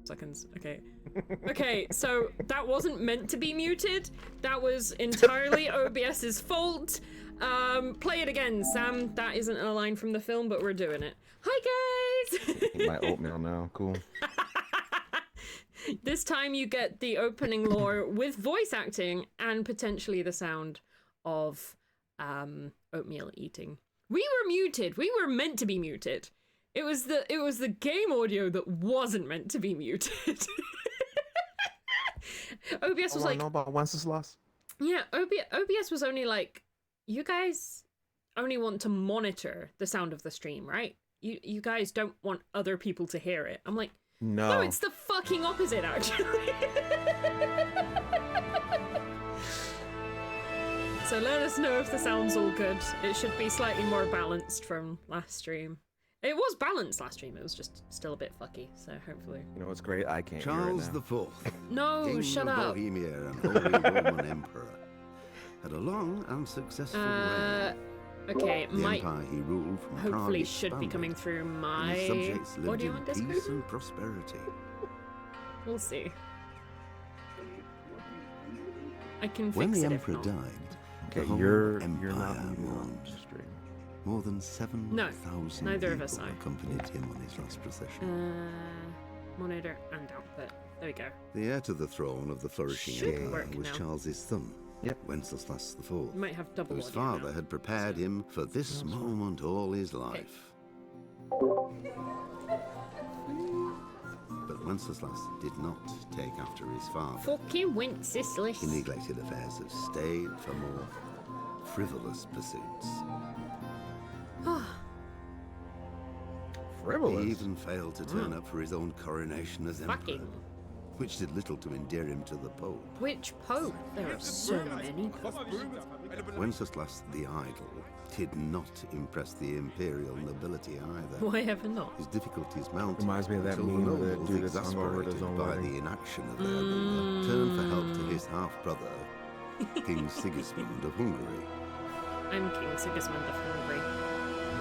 seconds. Okay. Okay, so that wasn't meant to be muted. That was entirely OBS's fault. Play it again, Sam. That isn't a line from the film, but we're doing it. Hi, guys! Eat my oatmeal now. Cool. This time you get the opening lore with voice acting and potentially the sound of oatmeal eating. We were muted. We were meant to be muted. It was the game audio that wasn't meant to be muted. OBS was like, know about Wenceslas? yeah, OBS was only like, you guys only want to monitor the sound of the stream, right? You guys don't want other people to hear it. I'm like, no, it's the fucking opposite, actually. So let us know if the sound's all good. It should be slightly more balanced from last stream. It was balanced last stream, it was just still a bit fucky, so hopefully. You know what's great? I can't Charles hear it now. IV, No, King shut of up. Bohemia and Holy Roman Emperor, had a long and successful reign. Okay, it The might empire he ruled from hopefully Prague should be expanded, coming through and my his subjects lived audio in on Discord. peace and prosperity. We'll see. I can fix When the it if emperor not. died, Okay, the whole you're empire not muted on mourned. the stream. More than 7,000 neither of us people are. accompanied him on his last procession. Monitor and output. There we go. The heir to the throne of the flourishing Should empire work was now. Charles's son, Yep. Wenceslas IV, We might have double whose audio father now. had prepared him for this moment all his life. But Wenceslas did not take after his father. Fucking Wenceslas. He neglected affairs of state for more frivolous pursuits. Frivolous. He even failed to turn up for his own coronation as emperor, Fucking. which did little to endear him to the Pope. Which Pope? There are so many. Wenceslas the Idle did not impress the imperial nobility either. Why ever not? His difficulties mounted Reminds me of that until the meme of the nobles, dude that's hungover at his exasperated own by wedding. the inaction of their ruler, turned for help to his half-brother, King Sigismund of Hungary. I'm King Sigismund of Hungary.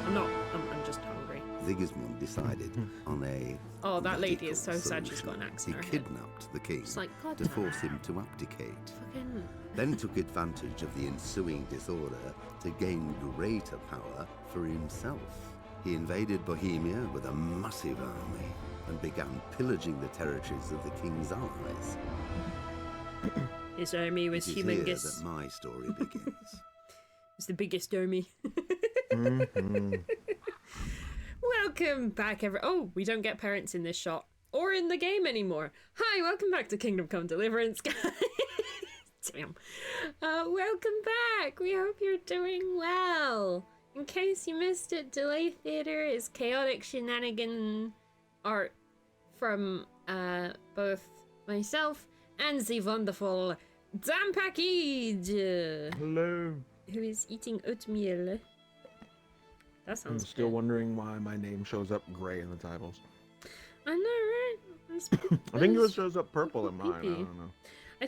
I'm just hungry. Sigismund decided on a Oh, that lady is so radical sad she's got an solution. axe He in her head. kidnapped the king It's like, God, to force him to abdicate. fucking... Then took advantage of the ensuing disorder to gain greater power for himself. He invaded Bohemia with a massive army and began pillaging the territories of the king's allies. His army was It is here humongous. that my story begins. It's the biggest army. Welcome back, Oh, we don't get parents in this shot. Or in the game anymore. Hi, welcome back to Kingdom Come Deliverance, guys. Damn. Welcome back. We hope you're doing well. In case you missed it, Delay Theater is chaotic shenanigan art from both myself and the wonderful Dan Package, Hello. who is eating oatmeal. That I'm sounds still good. wondering why my name shows up gray in the titles. I know, right? That's- I think that's yours shows up purple in mine. I creepy. don't know. I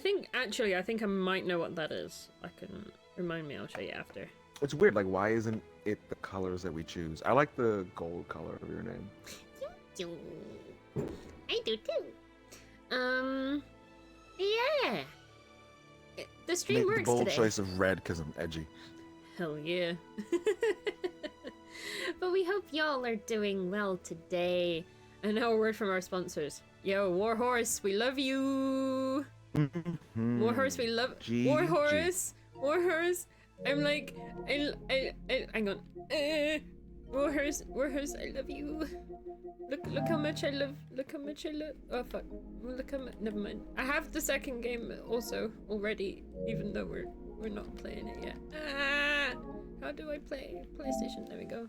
think I might know what that is. I can remind me. I'll show you after. It's weird. Like, why isn't it the colors that we choose? I like the gold color of your name. I do too. Yeah. The stream Make the works bold today. choice of red because I'm edgy. Hell yeah. But we hope y'all are doing well today. And now a word from our sponsors. Yo, Warhorse, we love you. Warhorse, we love G- Warhorse. Warhorse. I'm like, hang on. Warhorse, I love you. Look how much I love. Oh fuck. Look how much. Never mind. I have the second game also already, even though we're not playing it yet. How do I play PlayStation? There we go.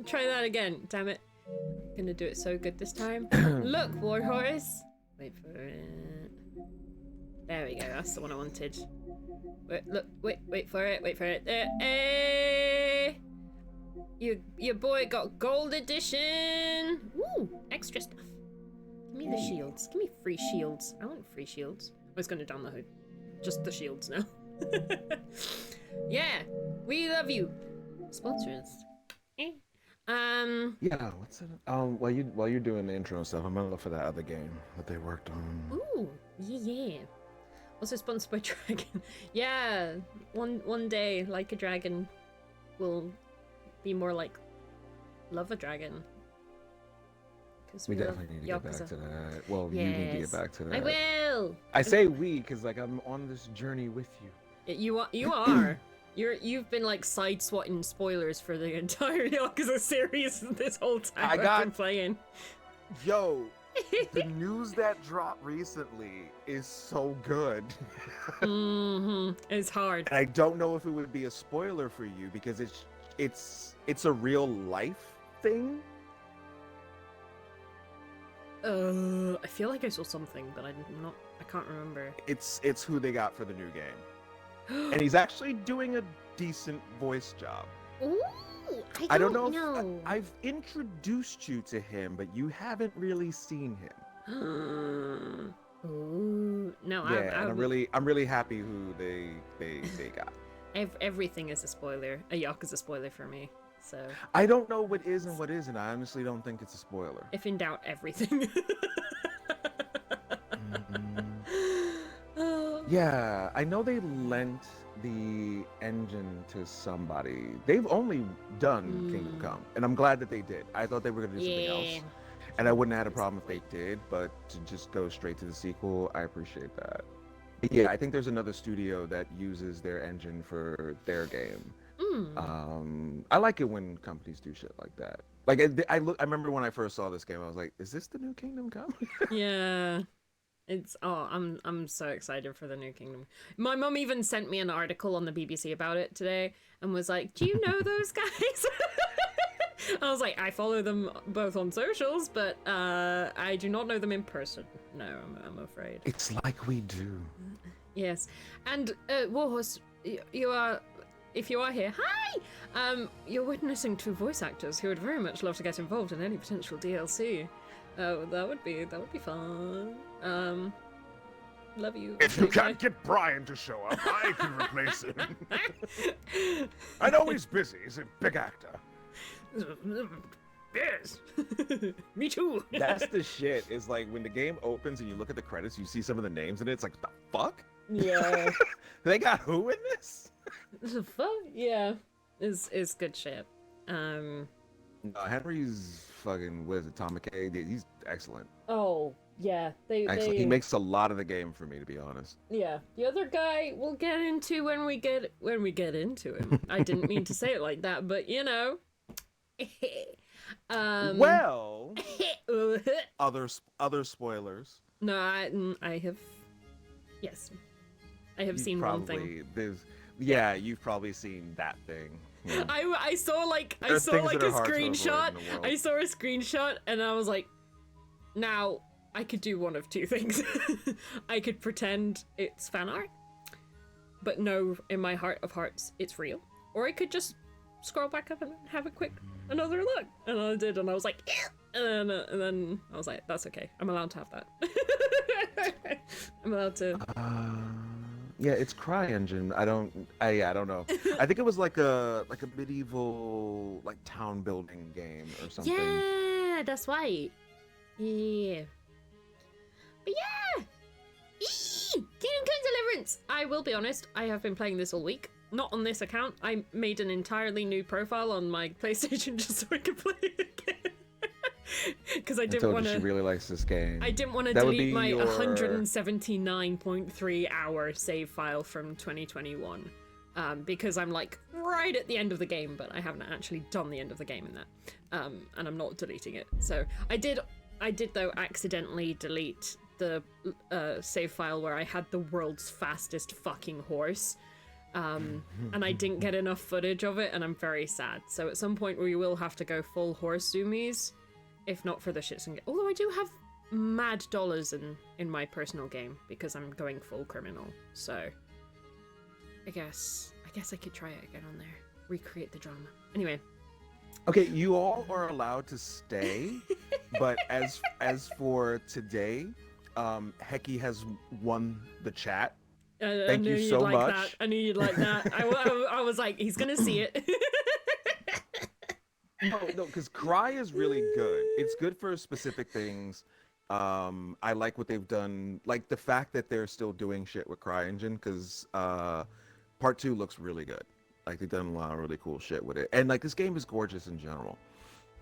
Try that again. Damn it. Gonna do it so good this time. Look, Warhorse. Wait for it. There we go. That's the one I wanted. Wait for it. There. Hey! Your boy got gold edition. Woo! Extra stuff. Give me the shields. Give me free shields. I want free shields. I was gonna down the hood. Just the shields now. Yeah, we love you. Sponsors. Yeah, what's it? While you're doing the intro and stuff, I'm gonna look for that other game that they worked on. Ooh, yeah. Also sponsored by Dragon. Yeah, one day, Like a Dragon will be more like Love a Dragon. Because We definitely need to get back to that. Well, you need to get back to that. I will. I say we because like I'm on this journey with you. You are. You've been like side swatting spoilers for the entire Yakuza series this whole time I've been playing. Yo, the news that dropped recently is so good. It's hard. And I don't know if it would be a spoiler for you because it's a real life thing. I feel like I saw something, but I can't remember. It's who they got for the new game. And he's actually doing a decent voice job. Ooh, I don't know. I've introduced you to him, but you haven't really seen him. Ooh, no, yeah, and I'm really happy who they got. Everything is a spoiler. A Yakuza spoiler for me. So I don't know what is and what isn't. I honestly don't think it's a spoiler. If in doubt, everything. Yeah, I know they lent the engine to somebody. They've only done Kingdom Come, and I'm glad that they did. I thought they were going to do something else, and I wouldn't have had a problem if they did, but to just go straight to the sequel, I appreciate that. Yeah, I think there's another studio that uses their engine for their game. I like it when companies do shit like that. Like I remember when I first saw this game, I was like, "Is this the new Kingdom Come?" Yeah. I'm so excited for the new Kingdom. My mum even sent me an article on the BBC about it today and was like, "Do you know those guys?" I was like, "I follow them both on socials, but I do not know them in person." No, I'm afraid. It's like we do. Yes, and Warhorse, you are. If you are here, hi! You're witnessing two voice actors who would very much love to get involved in any potential DLC. Oh, that would be fun. Love you. If you can't get Brian to show up, I can replace him. I know he's busy. He's a big actor. Yes. Me too. That's the shit. Is like when the game opens and you look at the credits, you see some of the names in it. It's like, the fuck? Yeah. They got who in this? The fuck? Yeah. It's good shit. No, Henry's fucking, what is it, Tom McKay? He's excellent. Oh, yeah. Excellent. He makes a lot of the game for me, to be honest. Yeah. The other guy we'll get into when we get into him. I didn't mean to say it like that, but you know. Well, other spoilers. No, I have. Yes, I have seen one thing. You've probably seen that thing. Yeah. I saw like a screenshot. I saw a screenshot and I was like, now I could do one of two things. I could pretend it's fan art, but no, in my heart of hearts, it's real. Or I could just scroll back up and have a quick another look. And I did, and I was like, and then I was like, that's okay. I'm allowed to have that. I'm allowed to. Yeah, it's CryEngine. I don't know. I think it was like a medieval like town building game or something. Yeah, that's right. Yeah. But yeah. Kingdom Come Deliverance. I will be honest, I have been playing this all week. Not on this account. I made an entirely new profile on my PlayStation just so I could play it again. Because I didn't want to. She really likes this game. I didn't want to delete my 179.3 hour save file from 2021, because I'm like right at the end of the game, but I haven't actually done the end of the game in that, and I'm not deleting it. So I did though accidentally delete the save file where I had the world's fastest fucking horse. And I didn't get enough footage of it, and I'm very sad. So at some point we will have to go full horse zoomies. If not for the shits and although I do have mad dollars in my personal game because I'm going full criminal, so I guess I could try it again on there, recreate the drama. Anyway. Okay, you all are allowed to stay, but as for today, Heki has won the chat. Thank you so much. That. I knew you'd like that. I was like, he's gonna see it. No, because Cry is really good. It's good for specific things. I like what they've done, like the fact that they're still doing shit with CryEngine, because Part 2 looks really good. Like they've done a lot of really cool shit with it, and like this game is gorgeous in general.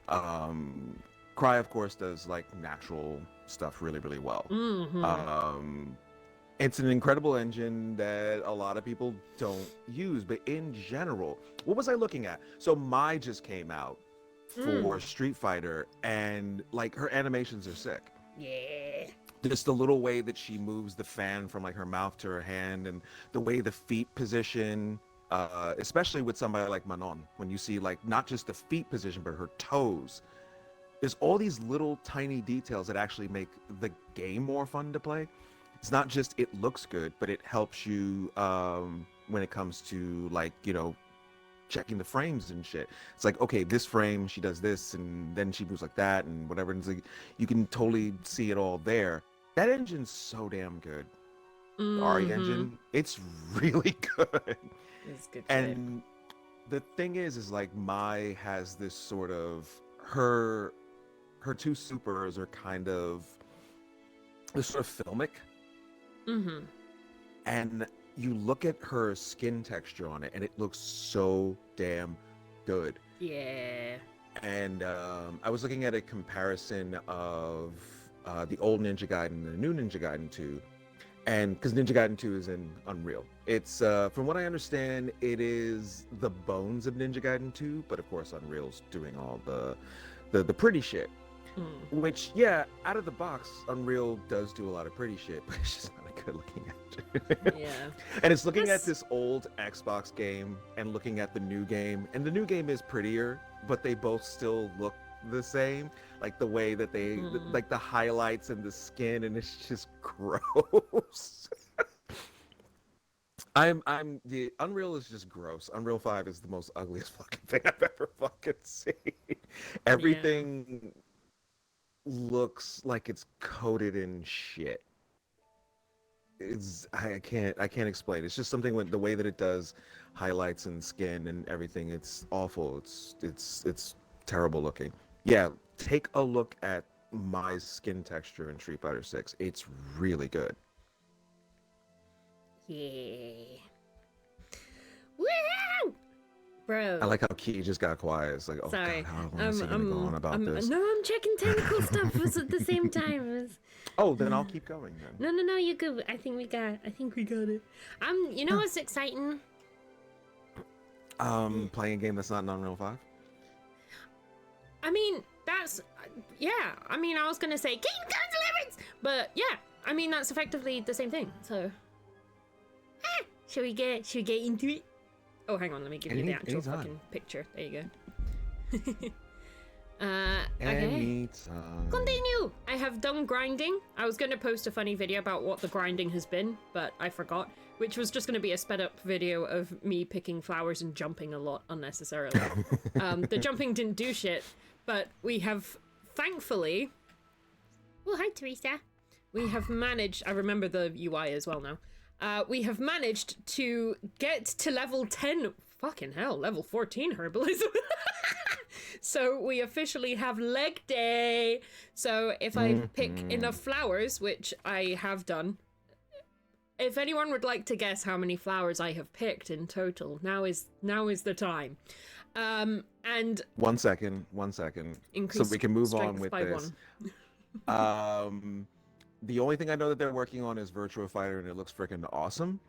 Um, Cry, of course, does like natural stuff really, really well. Um, it's an incredible engine that a lot of people don't use, but in general, what was I looking at? So Mai just came out for Street Fighter, and like her animations are sick. Yeah. Just the little way that she moves the fan from like her mouth to her hand, and the way the feet position, especially with somebody like Manon, when you see like not just the feet position but her toes. There's all these little tiny details that actually make the game more fun to play. It's not just it looks good, but it helps you when it comes to like, checking the frames and shit. It's like, okay, this frame she does this, and then she moves like that, and whatever. And it's like you can totally see it all there. That engine's so damn good. The RE engine, it's really good. It's good. And the thing is like Mai has this sort of her two supers are kind of this sort of filmic. And you look at her skin texture on it, and it looks so damn good. Yeah. And I was looking at a comparison of the old Ninja Gaiden and the new Ninja Gaiden 2, and because Ninja Gaiden 2 is in Unreal. It's from what I understand, it is the bones of Ninja Gaiden 2, but of course Unreal's doing all the pretty shit. Which, yeah, out of the box, Unreal does do a lot of pretty shit, but it's just not a good looking engine. Yeah. And it's looking at this old Xbox game and looking at the new game, and the new game is prettier, but they both still look the same. Like the way that they, like the highlights and the skin, and it's just gross. The Unreal is just gross. Unreal 5 is the most ugliest fucking thing I've ever fucking seen. Everything looks like it's coated in shit. I can't explain. It's just something with the way that it does highlights and skin and everything. It's awful. It's terrible looking. Yeah, take a look at my skin texture in Street Fighter 6. It's really good. Yeah. Woo! Bro. I like how Key just got quiet. It's like, oh Sorry. God, how long is he gonna go on about this? No, I'm checking technical stuff at the same time. Oh, then I'll keep going then. No, you good. I think we got it. You know what's exciting? Playing a game that's not in Unreal 5? I mean, that's yeah. I mean, I was gonna say Kingdom Come Deliverance, but yeah. I mean, that's effectively the same thing. So, should we get into it? Oh, hang on. Let me give you the actual fucking picture. There you go. Okay. Continue. I have done grinding. I was going to post a funny video about what the grinding has been, but I forgot, which was just going to be a sped up video of me picking flowers and jumping a lot unnecessarily. The jumping didn't do shit, but we have thankfully... Oh, hi, Teresa. We have managed... I remember the UI as well now. We have managed to get to level 10. Fucking hell, level 14 herbalism. So we officially have leg day. So if I pick enough flowers, which I have done, if anyone would like to guess how many flowers I have picked in total, now is the time. And 1 second. So we can move on with this. The only thing I know that they're working on is Virtua Fighter, and it looks freaking awesome.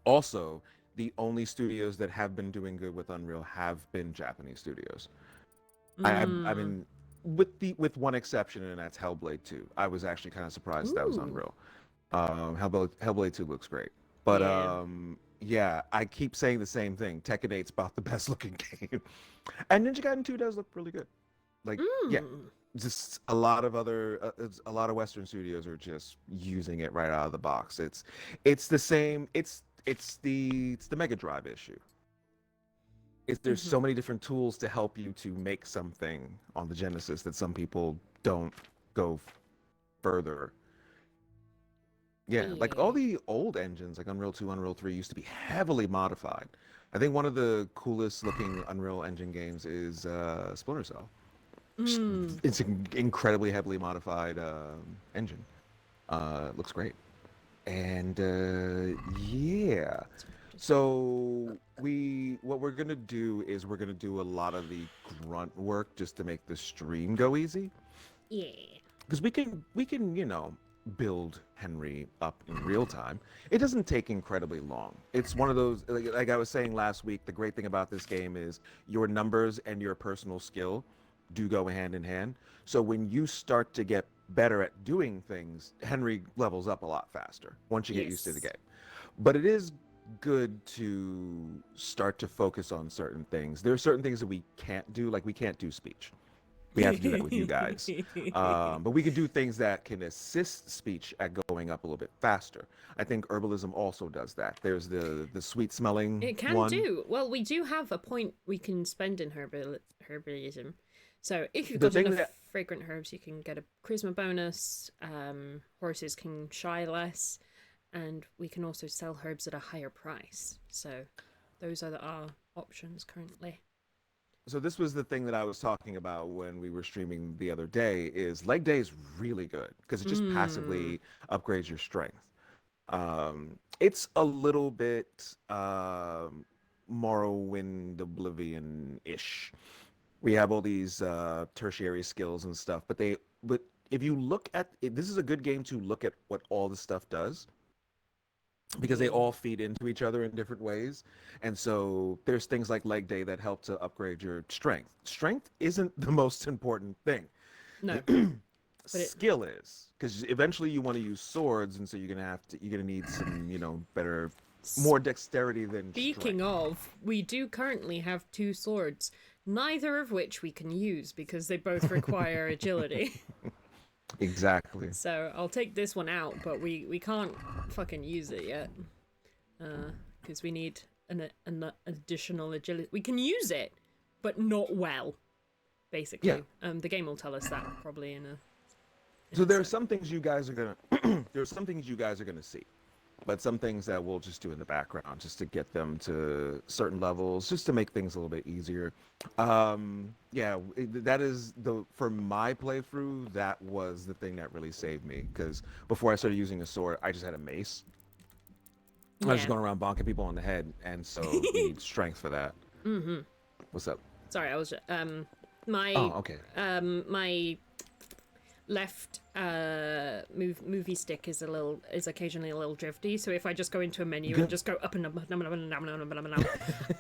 Also, the only studios that have been doing good with Unreal have been Japanese studios. I mean, with one exception, and that's Hellblade 2. I was actually kind of surprised that was Unreal. Hellblade 2 looks great, but yeah, I keep saying the same thing. Tekken 8's about the best looking game, and Ninja Gaiden 2 does look really good. Like, yeah. Just a lot of Western studios are just using it right out of the box. It's the same. It's the Mega Drive issue. There's so many different tools to help you to make something on the Genesis that some people don't go further. Yeah, like all the old engines, like Unreal 2, Unreal 3, used to be heavily modified. I think one of the coolest looking Unreal Engine games is Splinter Cell. Mm. It's an incredibly heavily modified engine. Looks great. And yeah. So what we're gonna do is we're gonna do a lot of the grunt work just to make the stream go easy. Yeah. Because we can build Henry up in real time. It doesn't take incredibly long. It's one of those, like I was saying last week, the great thing about this game is your numbers and your personal skill do go hand in hand. So when you start to get better at doing things, Henry levels up a lot faster once you get used to the Yes. game. But it is good to start to focus on certain things. There are certain things that we can't do, like we can't do speech. We have to do that with you guys. But we can do things that can assist speech at going up a little bit faster. I think herbalism also does that. There's the sweet smelling It can one. do. Well, we do have a point we can spend in herbalism. So if you've The got thing enough that fragrant herbs, you can get a charisma bonus. Horses can shy less, and we can also sell herbs at a higher price. So those are our options currently. so this was the thing that I was talking about when we were streaming the other day is leg day is really good because it just Mm. passively upgrades your strength. It's a little bit Morrowind Oblivion-ish. We have all these tertiary skills and stuff, but if you look at it, this is a good game to look at what all the stuff does because they Yeah. all feed into each other in different ways. And so there's things like leg day that help to upgrade your strength. Strength isn't the most important thing. No, but it. Skill is, because eventually you want to use swords, and so you're gonna need some, better, more dexterity than Speaking strength. of, we do currently have two swords, neither of which we can use because they both require agility. Exactly. So I'll take this one out, but we can't fucking use it yet. Because we need an additional agility. We can use it, but not well, basically. Yeah. The game will tell us that probably in So a there are sec. some things you guys are gonna there are some things you guys are gonna see, but some things that we'll just do in the background just to get them to certain levels, just to make things a little bit easier. Yeah, that is the for my playthrough. That was the thing that really saved me because before I started using a sword, I just had a mace. I was just Yeah. going around bonking people on the head, and so you need strength for that. Mm-hmm. What's up? Sorry, I was Oh, okay. my left movie stick is occasionally a little drifty, so if I just go into a menu and just go up and up,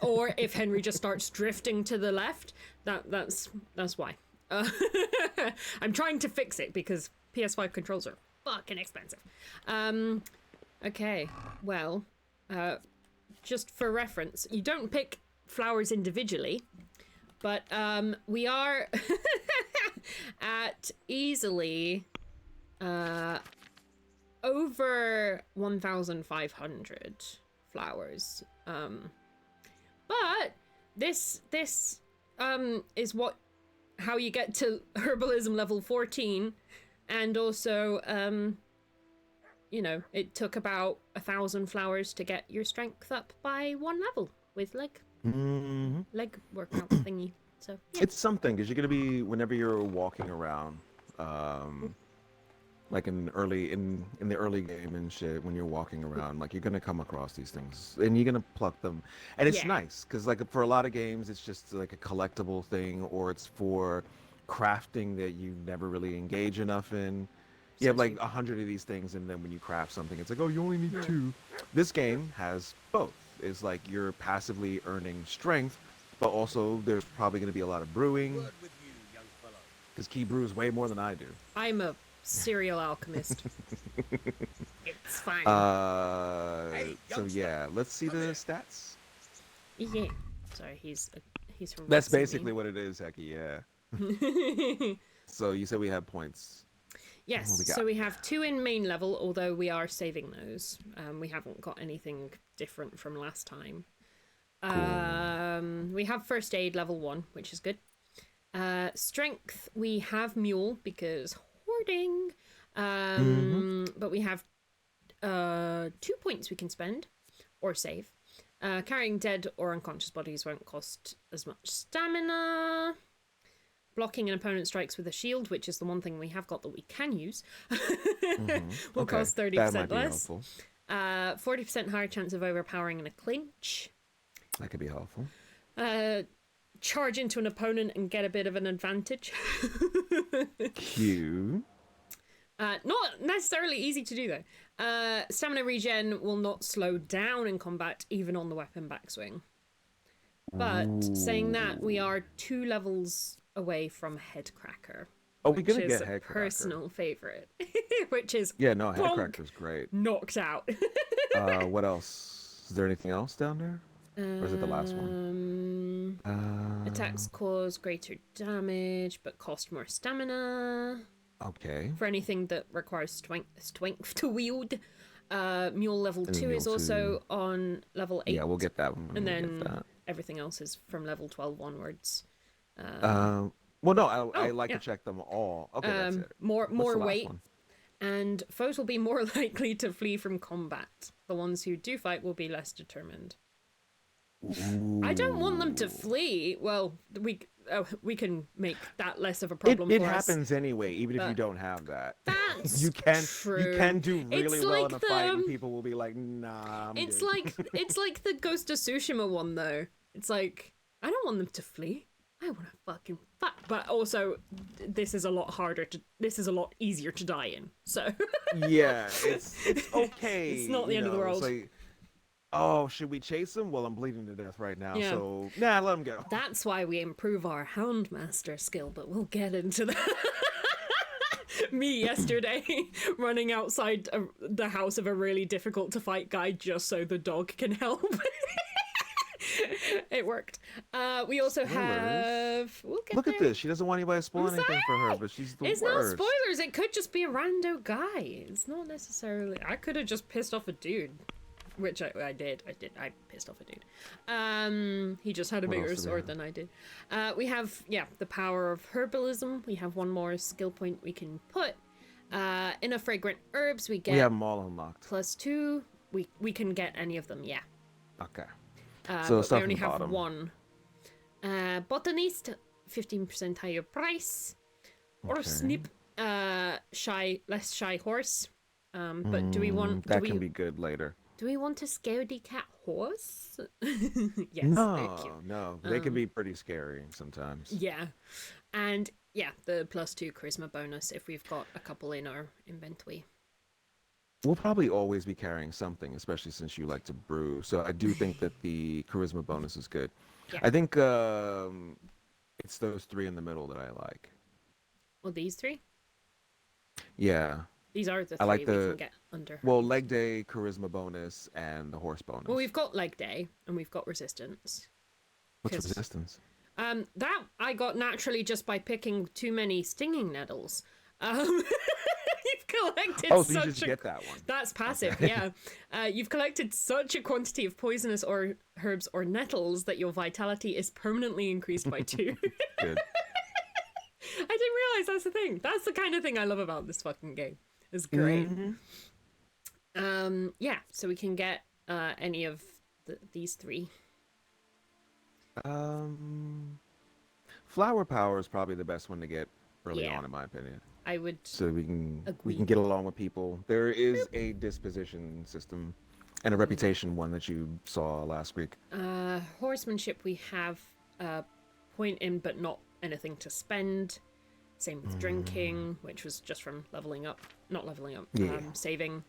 or if Henry just starts drifting to the left, that's why. uh, I'm trying to fix it because PS5 controls are fucking expensive. Okay, well, just for reference, you don't pick flowers individually, but we are at easily over 1,500 flowers. But this is how you get to herbalism level 14, and also it took about 1,000 flowers to get your strength up by one level with leg workout thingy. So yeah. It's something because you're gonna be whenever you're walking around, like in the early game and shit. When you're walking around, like you're gonna come across these things and you're gonna pluck them, and it's Yeah. nice because like for a lot of games, it's just like a collectible thing or it's for crafting that you never really engage enough in. You have like 100 of these things, and then when you craft something, it's like, oh, you only need two. This game has both. It's like you're passively earning strength, but also there's probably going to be a lot of brewing because Key brews way more than I do. I'm a serial alchemist. It's fine. So yeah, let's see the stats. Yeah. Sorry, he's harassing That's me. basically what it is, Hecky. Yeah. So you said we have points. Yes, What we got? so we have 2 in main level, although we are saving those. We haven't got anything different from last time. We have first aid level 1, which is good. Strength, we have mule because hoarding. But we have 2 points we can spend or save. Carrying dead or unconscious bodies won't cost as much stamina. Blocking an opponent strikes with a shield, which is the one thing we have got that we can use, will cost 30% less. 40% higher chance of overpowering in a clinch. That could be helpful. Charge into an opponent and get a bit of an advantage. Cute. Not necessarily easy to do, though. Stamina regen will not slow down in combat, even on the weapon backswing. But saying that, we are 2 levels away from Headcracker. Oh, we're gonna get a Headcracker. personal favorite, which is Headcracker's great. Knocked out. What else? Is there anything else down there? Or is it the last one? Attacks cause greater damage, but cost more stamina. Okay. For anything that requires strength to wield. Mule level 2 is also on level 8. Yeah, we'll get that one. And then everything else is from level 12 onwards. Well, no, I like to check them all. Okay, that's it. More weight. One? And foes will be more likely to flee from combat. The ones who do fight will be less determined. Ooh. I don't want them to flee. Well, we can make that less of a problem it for us. It happens anyway, even if you don't have that. That's you can true. You can do really well in a fight, and the people will be like, "Nah, I'm It's good." it's like the Ghost of Tsushima one, though. It's like, I don't want them to flee. I want to fucking fight. But also, this is a lot easier to die in. So yeah, it's okay. It's not the end of the world. It's like, oh, should we chase him? Well, I'm bleeding to death right now, Yeah. so let him go. That's why we improve our Houndmaster skill, but we'll get into that. Me yesterday running outside the house of a really difficult to fight guy just so the dog can help. It worked. We also have... Look at this. She doesn't want anybody to spoil anything for her, but she's the worst. It's not spoilers. It could just be a rando guy. It's not necessarily... I could have just pissed off a dude. Which I did. I pissed off a dude. He just had a bigger sword than I did. We have, the power of herbalism. We have one more skill point we can put. In a fragrant herbs, we get... We have them all unlocked. +2. We can get any of them, yeah. Okay. So we only have one. Botanist, 15% higher price. Or snip, less shy horse. But do we want... That can be good later. Do we want a scaredy cat horse? Yes. No. They can be pretty scary sometimes. Yeah. And the +2 charisma bonus if we've got a couple in our inventory. We'll probably always be carrying something, especially since you like to brew. So I do think that the charisma bonus is good. Yeah. I think it's those 3 in the middle that I like. Well, these 3? Yeah. These are the 3 we can get under. Well, leg day, charisma bonus, and the horse bonus. Well, we've got leg day, and we've got resistance. What's resistance? That I got naturally just by picking too many stinging nettles. You've collected so you just get that one. That's passive, okay. Yeah. You've collected such a quantity of poisonous or herbs or nettles that your vitality is permanently increased by 2. Good. I didn't realize that's the thing. That's the kind of thing I love about this fucking game. It's great. Mm-hmm. So we can get any of these 3. Flower power is probably the best one to get early on, in my opinion. I would. So we can get along with people. There is a disposition system and a reputation one that you saw last week. Horsemanship we have point in, but not anything to spend. Same with drinking, which was just from saving.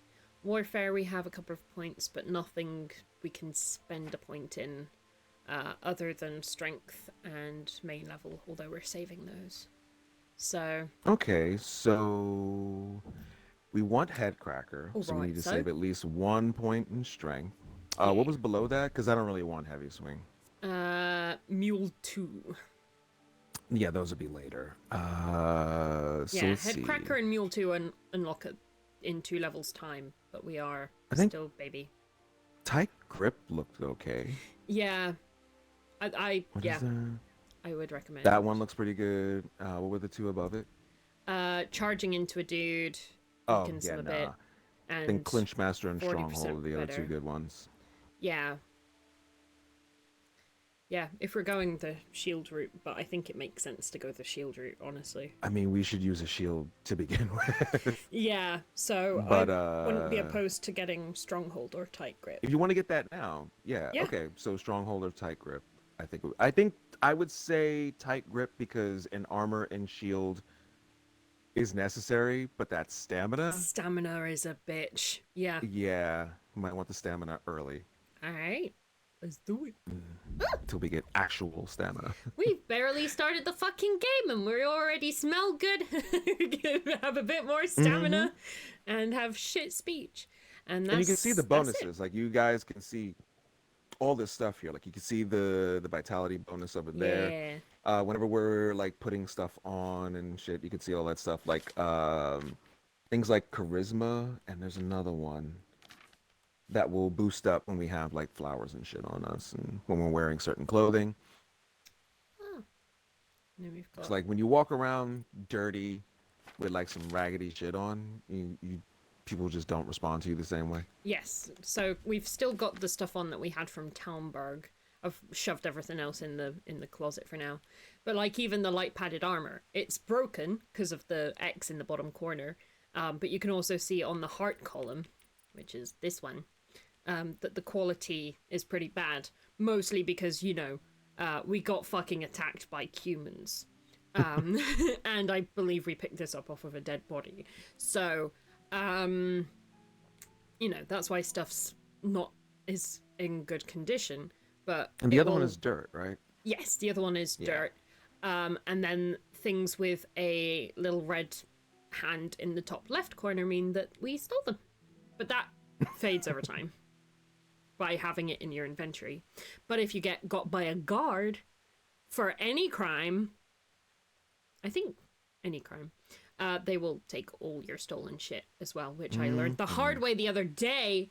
Warfare we have a couple of points, but nothing we can spend a point in other than strength and main level, although we're saving those. So... Okay, so we want Headcracker, so we need to save at least 1 point in strength. What was below that? Because I don't really want heavy swing. Mule 2. Yeah, those would be later. Headcracker and Mule 2 unlock it in 2 levels time, but we are still baby. Tight grip looked okay. Yeah. I would recommend that one. Looks pretty good. What were the 2 above it? Charging into a dude. A bit. I think Clinch Master and 40% Stronghold are the other two better. good ones. Yeah. Yeah, if we're going the shield route, but I think it makes sense to go the shield route, honestly. I mean, we should use a shield to begin with. Yeah, so But I wouldn't be opposed to getting Stronghold or Tight Grip. if you want to get that now, yeah, Yeah. okay. So Stronghold or Tight Grip. I think I would say Tight Grip because an armor and shield is necessary, but that's stamina. Stamina is a bitch. Yeah. Yeah, you might want the stamina early Alright, let's do it. until we get actual stamina. We've barely started the fucking game and we already smell good, have a bit more stamina, and have shit speech. And And you can see the that's it. bonuses. Like, you guys can see all this stuff here. Like, you can see the vitality bonus over there. Yeah. Whenever we're like putting stuff on and shit, you can see all that stuff. Like things like charisma, and there's another one that will boost up when we have like flowers and shit on us, and when we're wearing certain clothing. Oh. And then we've got... It's like when you walk around dirty with like some raggedy shit on, people just don't respond to you the same way. Yes, so we've still got the stuff on that we had from Talmberg. I've shoved everything else in the closet for now. But like even the light padded armor, it's broken because of the X in the bottom corner. But you can also see on the heart column, which is this one, that the quality is pretty bad. Mostly because, you know, we got fucking attacked by humans. And I believe we picked this up off of a dead body. So, you know, that's why stuff's not is in good condition. But And the other one is dirt, right? yes, the other one is dirt. And then things with a little red hand in the top left corner mean that we stole them. But that fades over time by having it in your inventory. But if you get got by a guard for any crime, I think any crime, they will take all your stolen shit as well, which I learned the hard way the other day.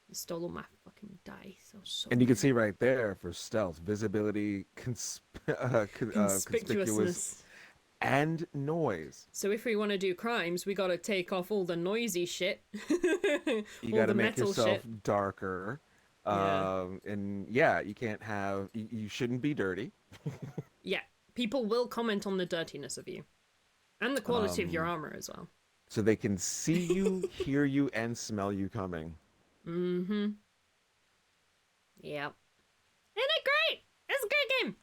You stole all my fucking dice. So And you can see right there for stealth, visibility, conspicuous, and noise. So if we want to do crimes, we gotta take off all the noisy shit. You got to make yourself darker. Yeah. And yeah, you can't have, you shouldn't be dirty. Yeah, people will comment on the dirtiness of you. And the quality of your armor as well. So they can see you, hear you, and smell you coming. Mm-hmm. Yep. Isn't it great? It's a great game.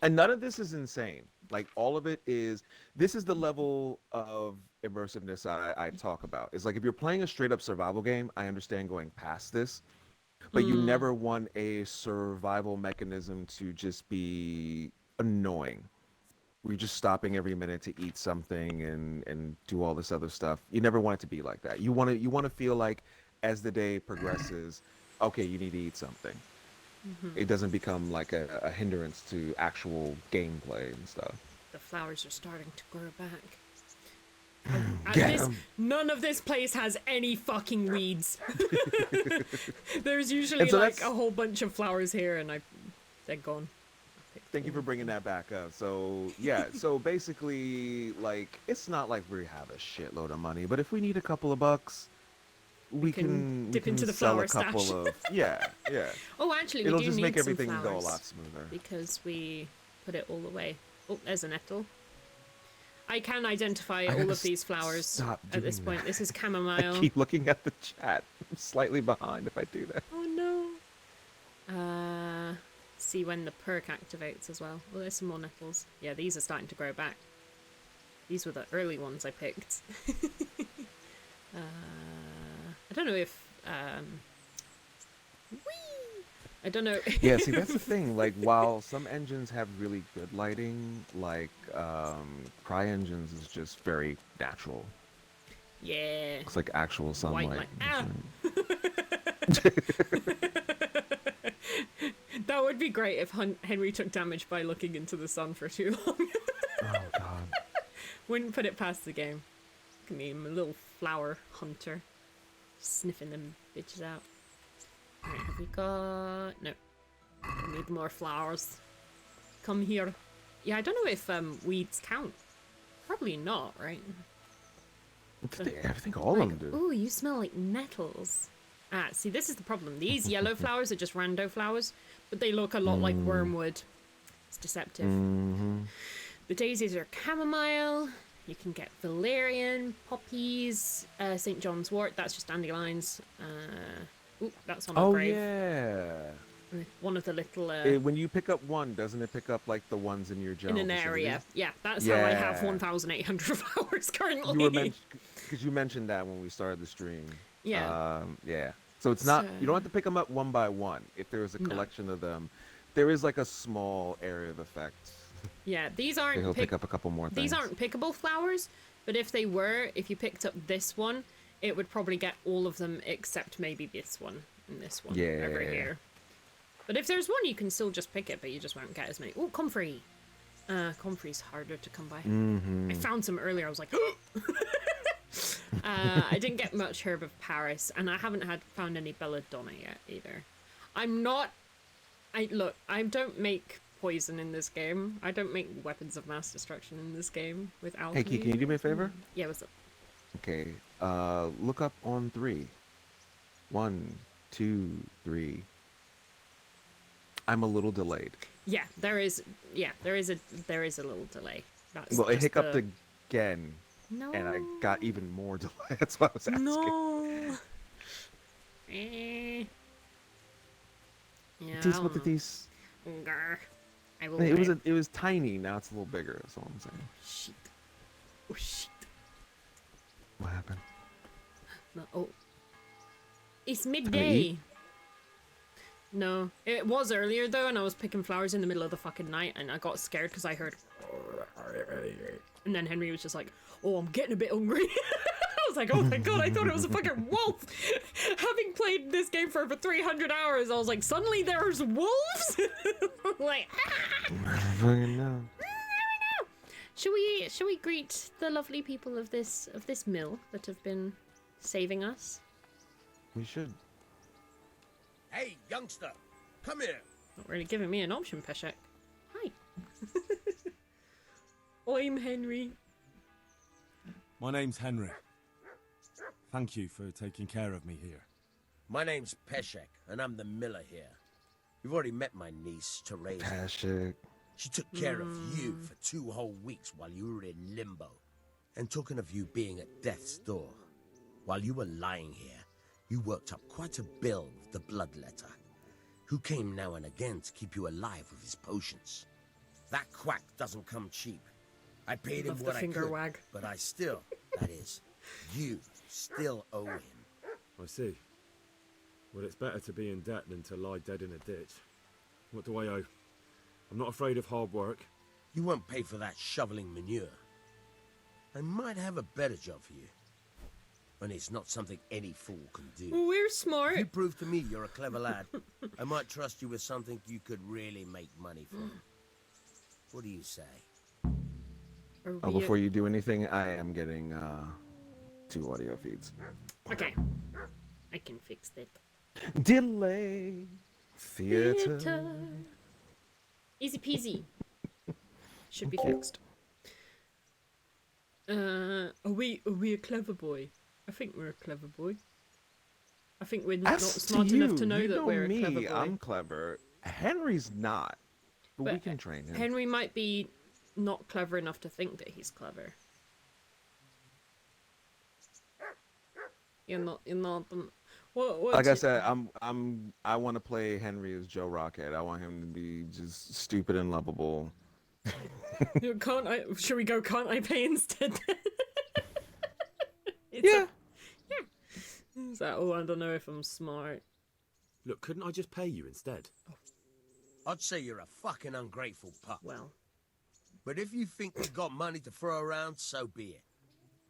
And none of this is insane. Like, all of it is, this is the level of immersiveness I talk about. It's like, if you're playing a straight up survival game, I understand going past this, but you never want a survival mechanism to just be annoying. We're just stopping every minute to eat something and do all this other stuff. You never want it to be like that. You want to feel like, as the day progresses, okay, you need to eat something. It doesn't become like a hindrance to actual gameplay and stuff. The flowers are starting to grow back. Get 'em. None of this place has any fucking weeds. There's usually And so like that's- a whole bunch of flowers here, and they're gone. Thank you for bringing that back up. So yeah, so basically, like, it's not like we have a shitload of money, but if we need a couple of bucks, we can dip into the sell flower a couple stash. of yeah. Oh, actually, we It'll do just need make some everything go a flowers lot smoother. because we put it all away. Oh, there's a nettle. I can identify all gotta of these flowers stop at this doing point. that. This is I chamomile. keep looking at the chat. I'm slightly behind if I do that. Oh no. See when the perk activates as well. Well, there's some more nettles. Yeah, these are starting to grow back. These were the early ones I picked. I don't know if whee! I don't know. Yeah, see, that's the thing. Like, while some engines have really good lighting, like CryEngine's is just very natural. Yeah. It's like actual sunlight. White light. Ah! That would be great if Henry took damage by looking into the sun for too long. Oh god. Wouldn't put it past the game. Look at me, I'm a little flower hunter. Sniffing them bitches out. Alright, have we got... No. We need more flowers. Come here. Yeah, I don't know if weeds count. Probably not, right? I think all of them do. Oh, you smell like nettles. Ah, see, this is the problem. These yellow flowers are just rando flowers, but they look a lot like wormwood. It's deceptive. Mm-hmm. The daisies are chamomile. You can get valerian, poppies, St. John's wort. That's just dandelions. Ooh, that's on a grave. Yeah. One of the little... When you pick up one, doesn't it pick up like the ones in your general in an vicinity? area. Yeah, that's how I have 1,800 flowers currently. Because you mentioned that when we started the stream. Yeah. Yeah. So it's not, you don't have to pick them up one by one. If there is a collection of them, there is like a small area of effect. Yeah, these aren't... He'll pick up a couple more things. These aren't pickable flowers, but if they were, if you picked up this one, it would probably get all of them except maybe this one and this one over here. But if there's one, you can still just pick it, but you just won't get as many. Oh, comfrey. Comfrey's harder to come by. I found some earlier. I was like, I didn't get much Herb of Paris, and I haven't found any belladonna yet either. Look, I don't make poison in this game. I don't make weapons of mass destruction in this game with alchemy. Hey, Key, can you do me a favor? Yeah, what's up? Okay. Look up on 3. 1, 2, 3. I'm a little delayed. Yeah, there is a little delay. That's Well, it just hiccuped again, No. and I got even more delay. That's why I was asking. No. Yeah. Taste what these. Grr. I will. It was tiny. Now it's a little bigger. That's all I'm saying. Shit. Oh shit. What happened? No, oh. It's midday. No, it was earlier though, and I was picking flowers in the middle of the fucking night, and I got scared because I heard. And then Henry was just like, "Oh, I'm getting a bit hungry." I was like, "Oh my god, I thought it was a fucking wolf." Having played this game for over 300 hours, I was like, "Suddenly there's wolves!" Like, I don't fucking know. Shall we greet the lovely people of this mill that have been saving us? We should. Hey, youngster, come here. Not really giving me an option, Peshek. Hi. I'm Henry. My name's Henry. Thank you for taking care of me here. My name's Peshek, and I'm the miller here. You've already met my niece, Teresa. Pashik. She took care of you for 2 whole weeks while you were in limbo. And talking of you being at death's door, while you were lying here, you worked up quite a bill with the bloodletter, who came now and again to keep you alive with his potions. That quack doesn't come cheap. I paid him Love the what I finger could, wag. but I still, that is, you still owe him. I see. Well, it's better to be in debt than to lie dead in a ditch. What do I owe? I'm not afraid of hard work. You won't pay for that shoveling manure. I might have a better job for you. And it's not something any fool can do. We're smart. If you prove to me you're a clever lad, I might trust you with something you could really make money from. What do you say? Oh, before you do anything, I am getting 2 audio feeds. Okay. I can fix that. Delay. Theater. Easy peasy. Should be fixed. Are we a clever boy? I think we're a clever boy. I think we're not smart enough to know that we're a clever boy. I'm clever. Henry's not. But we can train him. Henry might be not clever enough to think that he's clever. You're not. Like I said, I want to play Henry as Joe Rocket. I want him to be just stupid and lovable. Can't I? Should we go? Can't I pay instead? Yeah. Is that? Oh, I don't know if I'm smart. Look, couldn't I just pay you instead? I'd say you're a fucking ungrateful pup. Well, But if you think you got money to throw around, so be it.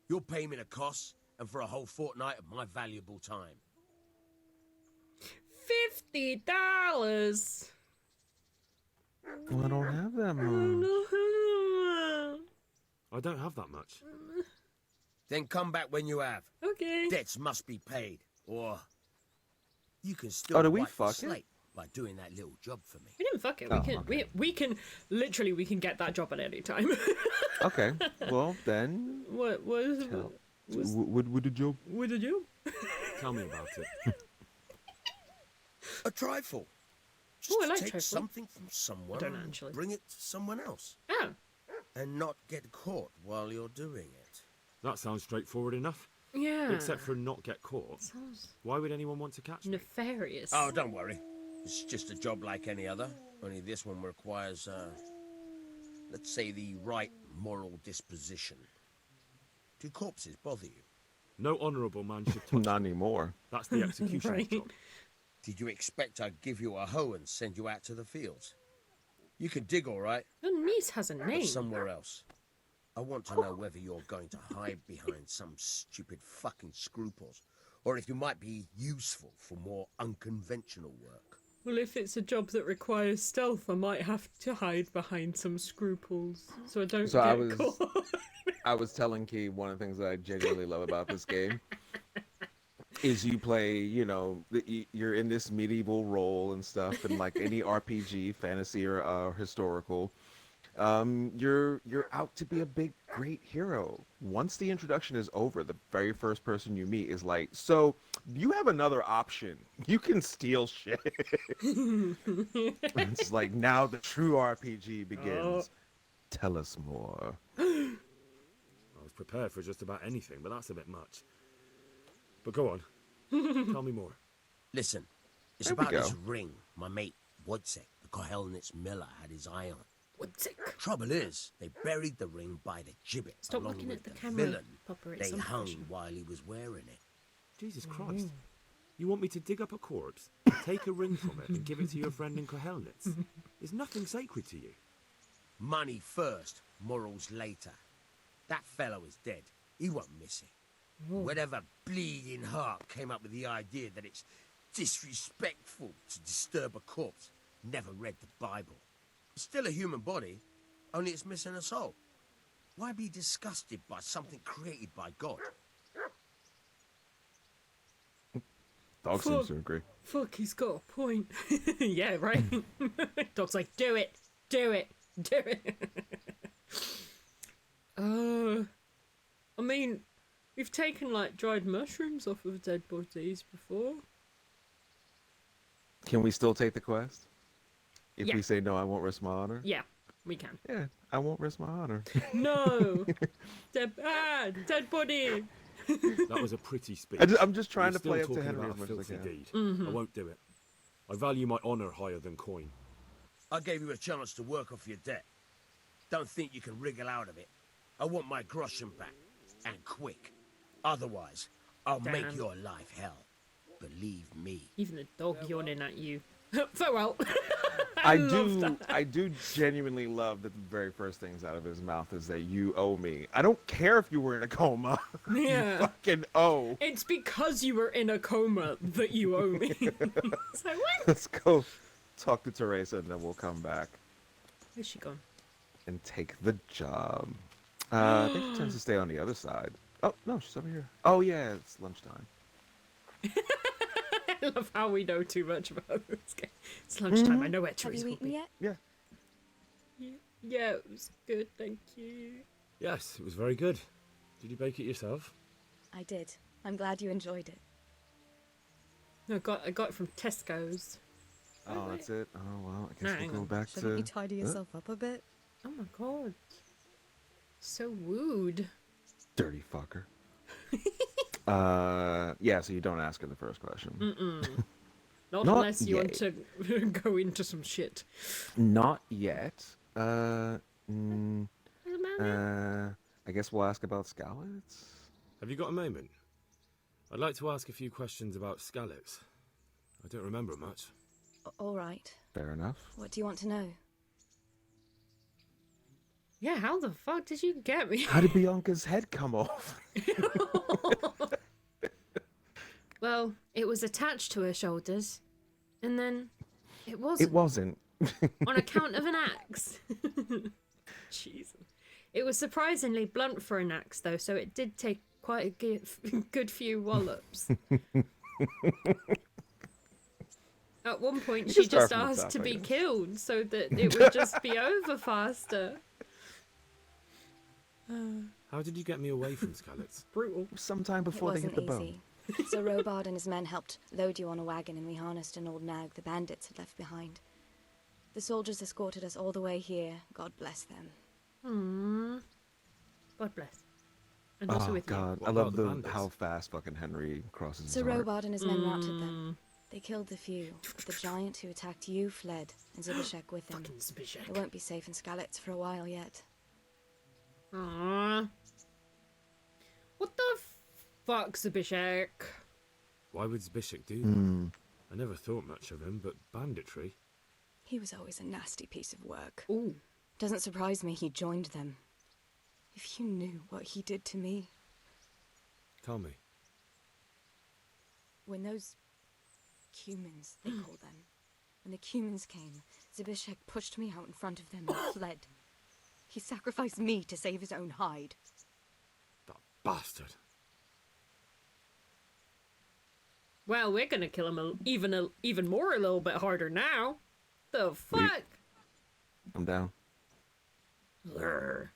You'll pay me the costs and for a whole fortnight of my valuable time. $50. Well, I don't have that much. I don't have that much. Then come back when you have. Okay. Debts must be paid, or you can still did we wipe the fuck it? slate by doing that little job for me. We didn't fuck it. Oh, We can. okay. We can. Literally, we can get that job at any time. Okay. Well, then. What is? Tell. Would the job? What did you? Tell me about it. A trifle. Just Oh, I like take trifle. something from someone don't and actually. bring it to someone else. Oh, And not get caught while you're doing it. That sounds straightforward enough. yeah. Except for not get caught. Sounds Why would anyone want to catch me? nefarious. Oh, don't worry. It's just a job like any other. Only this one requires, let's say, the right moral disposition. Do corpses bother you? No honourable man should touch Not them. anymore. That's the executioner's Right. job. Did you expect I'd give you a hoe and send you out to the fields? You can dig all right, Your niece has a name. but somewhere else. I want to know whether you're going to hide behind some stupid fucking scruples, or if you might be useful for more unconventional work. Well, if it's a job that requires stealth, I might have to hide behind some scruples so I don't So I get was- caught. I was telling Key one of the things that I genuinely love about this game is you play, you know, you're in this medieval role and stuff, and like any RPG, fantasy or historical, you're out to be a big, great hero. Once the introduction is over, the very first person you meet is like, so you have another option. You can steal shit. It's like now the true RPG begins. Tell us more. I was prepared for just about anything, but that's a bit much. But go on. Tell me more. Listen, it's There we about this go. ring my mate Woodsek, the Kohelnitz miller, had his eye on. What's it? Trouble is, they buried the ring by the gibbet Stop along looking with at the the camera, villain Popper, it's they hung unprofessional. while he was wearing it. Jesus Christ. You want me to dig up a corpse, take a ring from it, and give it to your friend in Kohelnitz? Is nothing sacred to you? Money first, morals later. That fellow is dead. He won't miss it. Whatever bleeding heart came up with the idea that it's disrespectful to disturb a corpse never read the Bible. It's still a human body, only it's missing a soul. Why be disgusted by something created by God? Dog seems to agree. Fuck, he's got a point. Yeah, right? Dog's like, do it, do it, do it. I mean, we've taken like dried mushrooms off of dead bodies before. Can we still take the quest? If Yeah. we say no, I won't risk my honor. Yeah, we can. Yeah, I won't risk my honor. No! Dead body! That was a pretty speech. I'm just trying You're to play still up to talking Henry about as a much as I filthy can. deed. I won't do it. I value my honour higher than coin. I gave you a chance to work off your debt. Don't think you can wriggle out of it. I want my groschen back, and quick. Otherwise, I'll make Damn. your life hell. Believe me. Even the dog yawning at you. Farewell! I love that. I do genuinely love that the very first things out of his mouth is that you owe me. I don't care if you were in a coma. You Yeah. fucking owe. It's because you were in a coma that you owe me. So what? Let's go talk to Teresa and then we'll come back Where's she gone? and take the job. I think she tends to stay on the other side. Oh, no, she's over here. Oh, yeah, it's lunchtime. I love how we know too much about this game. It's lunchtime, I know where Have Teresa you will eaten be. yet? Yeah. Yeah, it was good, thank you. Yes, it was very good. Did you bake it yourself? I did. I'm glad you enjoyed it. No, I got it from Tesco's. Oh, that's it? Oh, well, I guess Hang we'll on. go back Shouldn't to... you tidy yourself up a bit? Oh my god. So wooed. Dirty fucker. Yeah, so you don't ask her the first question. Not Not unless you want to go into some shit. Not yet. I Man, guess we'll ask about Scowlitz. Have you got a moment? I'd like to ask a few questions about Scalix. I don't remember much. All right. Fair enough. What do you want to know? yeah, how the fuck did you get me? How did Bianca's head come off? Well, it was attached to her shoulders, and then it wasn't. It wasn't. On account of an axe. Jesus. It was surprisingly blunt for an axe, though, so it did take quite a good few wallops. At one point, You she can start just from the asked top, to I be guess. killed so that it would just be over faster. How did you get me away from Skalitz? Brutal. Sometime It before they wasn't hit the boat. easy. Sir Robard and his men helped load you on a wagon, and we harnessed an old nag the bandits had left behind. The soldiers escorted us all the way here. God bless them. Aww. God bless. And also Oh with God, What I love about the bandits? how fast fucking Henry crosses his Sir heart. Robard and his men routed them. They killed the few, but the giant who attacked you fled, and Zibishek with him. Fucking They Zbyszek. won't be safe in Skalitz for a while yet. Aww. What the fuck, Zbyszek? Why would Zbyszek do that? Hmm. I never thought much of him, but banditry? He was always a nasty piece of work. Ooh. Doesn't surprise me he joined them. If you knew what he did to me. Tell me. When those humans, they call them, when the humans came, Zbyszek pushed me out in front of them and fled. He sacrificed me to save his own hide. That bastard. Well, we're gonna kill him even more a little bit harder now. The fuck? I'm down. Grr.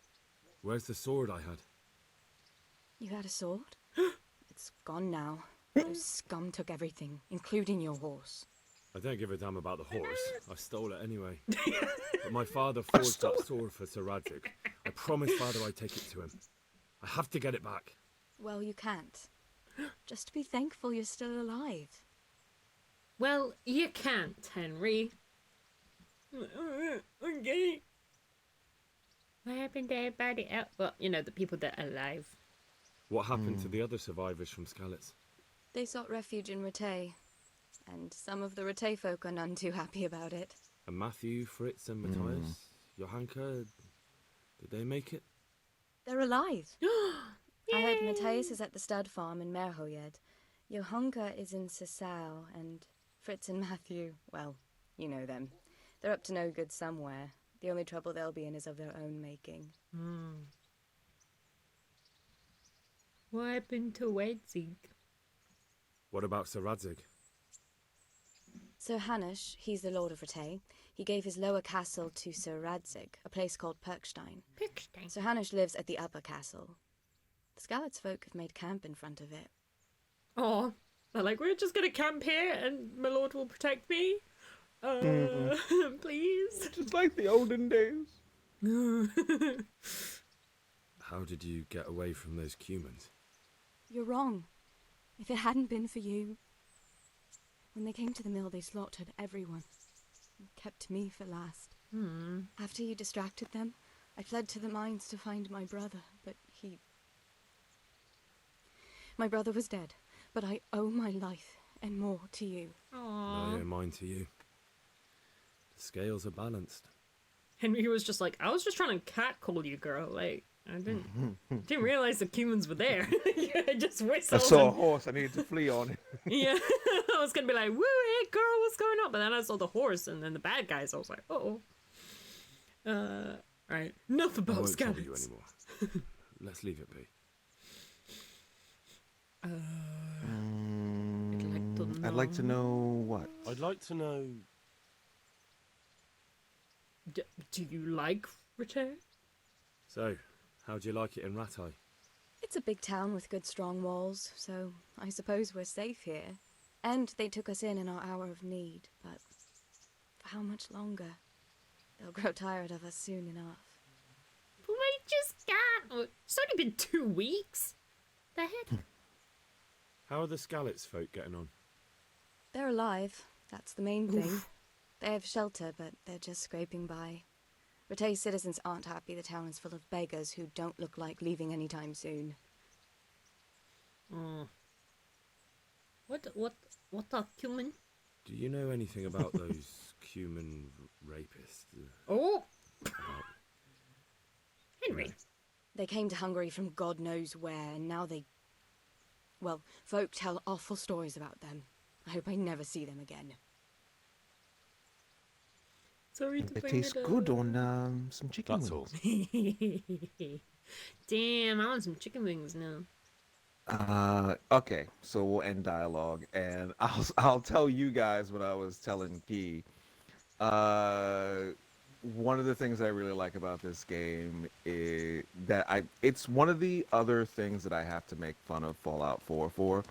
Where's the sword I had? You had a sword? It's gone now. Those scum took everything, including your horse. I don't give a damn about the horse. I stole it anyway. But my father forged that sword for Sir Radzig. I promised father I'd take it to him. I have to get it back. Well, you can't. Just be thankful you're still alive. Well, you can't, Henry. Okay. What happened to everybody else? Well, you know, the people that are alive. What happened to the other survivors from Skalitz? They sought refuge in Ratay, and some of the Ratay folk are none too happy about it. And Matthew, Fritz, and Matthias? Johanka, did they make it? They're alive. I heard Matthias is at the stud farm in Merhoyed. Johanka is in Sasau, and Fritz and Matthew, well, you know them. They're up to no good somewhere. The only trouble they'll be in is of their own making. What happened to Wedzig? What about Sir Radzig? Sir Hanush, he's the Lord of Ratay. He gave his lower castle to Sir Radzig, a place called Perkstein. Pickstein. Sir Hanush lives at the upper castle. The Skalitz folk have made camp in front of it. Oh, they're like, we're just gonna camp here and my lord will protect me. Please. Just like the olden days. How did you get away from those humans? You're wrong. If it hadn't been for you... When they came to the mill, they slaughtered everyone. And kept me for last. After you distracted them, I fled to the mines to find my brother, but he... My brother was dead, but I owe my life and more to you. I owe mine to you. The scales are balanced. Henry was just like, I was just trying to catcall you, girl. Like, I didn't realize the humans were there. I just I whistled. saw a and- horse. I needed to flee on it. Yeah, I was gonna be like, woo, hey, girl, what's going on? But then I saw the horse and then the bad guys. I was like, uh-oh. Right. Enough I about won't trouble you Skalitz. anymore. Let's leave it be. I'd like to know what. I'd like to know. Do you like return? So, how'd you like it in Rattay? It's a big town with good strong walls, so I suppose we're safe here. And they took us in our hour of need, but for how much longer? They'll grow tired of us soon enough. We just got... It's only been 2 weeks. The heck? How are the Skalitz folk getting on? They're alive, that's the main thing. They have shelter, but they're just scraping by. Ratay citizens aren't happy the town is full of beggars who don't look like leaving anytime soon. What the human? Do you know anything about those human rapists? Oh, About, Henry. They came to Hungary from God knows where, and now they... Well, folk tell awful stories about them. I hope I never see them again. Sorry to It bring tastes it good up. on some chicken That's wings. all. Damn, I want some chicken wings now. Okay, so we'll end dialogue, and I'll tell you guys what I was telling Key. one of the things I really like about this game is that it's one of the other things that I have to make fun of Fallout 4 for,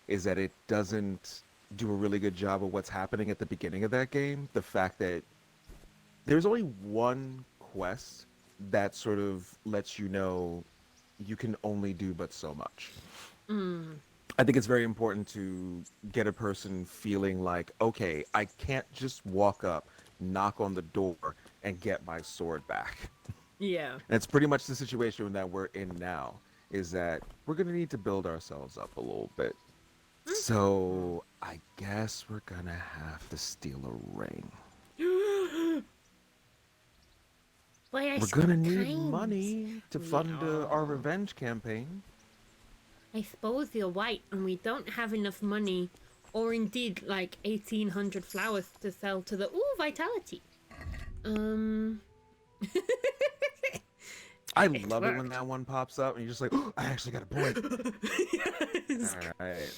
is that it doesn't do a really good job of what's happening at the beginning of that game. The fact that there's only one quest that sort of lets you know you can only do but so much. I think it's very important to get a person feeling like, okay, I can't just walk up, knock on the door, and get my sword back. Yeah. And it's pretty much the situation that we're in now, is that we're going to need to build ourselves up a little bit. So I guess we're going to have to steal a ring. We're going to need money to fund our revenge campaign. I suppose you're right, and we don't have enough money, or indeed, like 1,800 flowers to sell to the vitality. I love it when that one pops up, and you're just like, oh, I actually got a point. Yes. All right.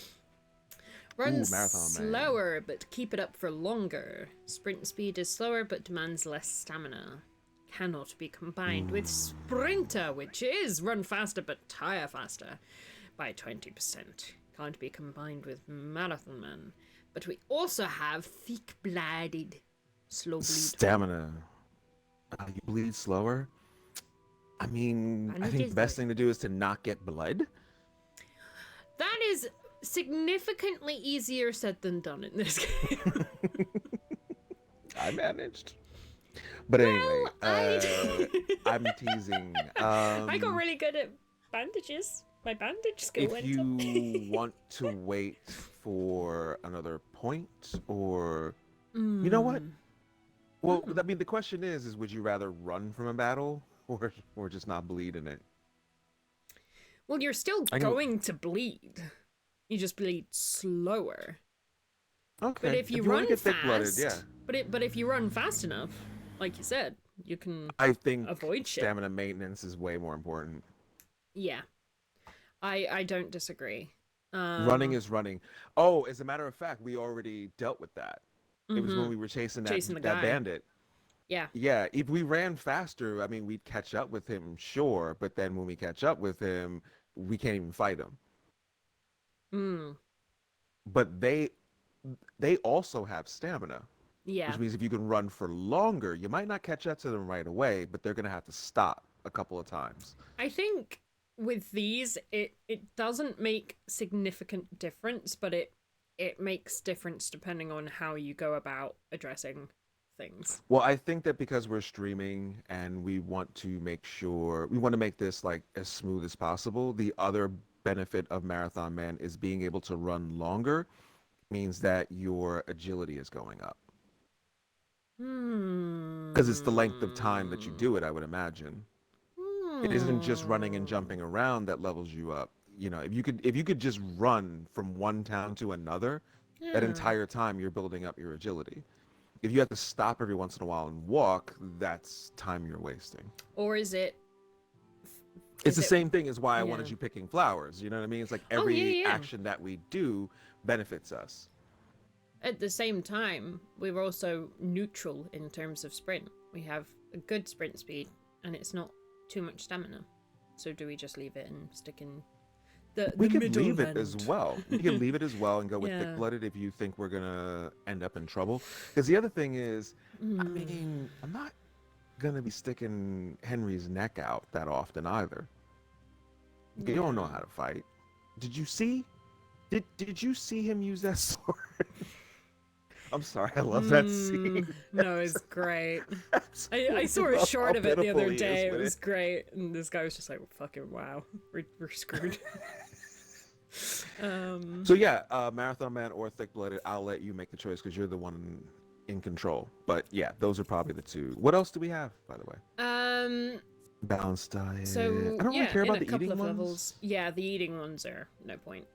Run Ooh, Marathon Man. slower, but keep it up for longer. Sprint speed is slower, but demands less stamina. Cannot be combined with Sprinter, which is run faster but tire faster by 20%. Can't be combined with Marathon Man. But we also have Thick-Blooded. Slow bleed. Stamina. You bleed slower? I mean, I think the best thing to do is to not get blood. That is significantly easier said than done in this game. I managed. But anyway, I'm teasing. I got really good at bandages. My bandage skill If went you up. want to wait for another point, or you know what? Well, I mean, the question is would you rather run from a battle or just not bleed in it? Well, you're still going to bleed. You just bleed slower. Okay. But if you wanna run get fast, thick-blooded, yeah. But if you run fast enough, like you said, you can I think avoid shit. stamina maintenance is way more important. Yeah. I don't disagree. Running is running. Oh, as a matter of fact, we already dealt with that. It was when we were chasing the that guy. bandit. Yeah. Yeah, if we ran faster, I mean, we'd catch up with him, sure. But then when we catch up with him, we can't even fight him. But they also have stamina. Yeah. Which means if you can run for longer, you might not catch up to them right away, but they're going to have to stop a couple of times. I think with these, it doesn't make significant difference, but it makes difference depending on how you go about addressing things. Well, I think that because we're streaming and we want to make this like as smooth as possible, the other benefit of Marathon Man is being able to run longer means that your agility is going up. Because it's the length of time that you do it, I would imagine. It isn't just running and jumping around that levels you up. You know, if you could just run from one town to another, that entire time you're building up your agility. If you have to stop every once in a while and walk, that's time you're wasting. Or is it? It's the same thing as why I wanted you picking flowers. You know what I mean? It's like every action that we do benefits us. At the same time, we're also neutral in terms of sprint. We have a good sprint speed, and it's not too much stamina. So do we just leave it and stick in the We could middle leave it end? as well. We can leave it as well and go with thick-blooded if you think we're going to end up in trouble. Because the other thing is, I mean, I'm not going to be sticking Henry's neck out that often either. You don't know how to fight. Did you see? Did you see him use that sword? I'm sorry, I love that scene. No, it's great. I saw a short of it the other day. It was great. And this guy was just like, fucking wow, we're screwed. So yeah, Marathon Man or Thick-Blooded, I'll let you make the choice because you're the one in control. But yeah, those are probably the two. What else do we have, by the way? Balanced diet. So I don't really care about the eating ones. Levels. Yeah, the eating ones are no point.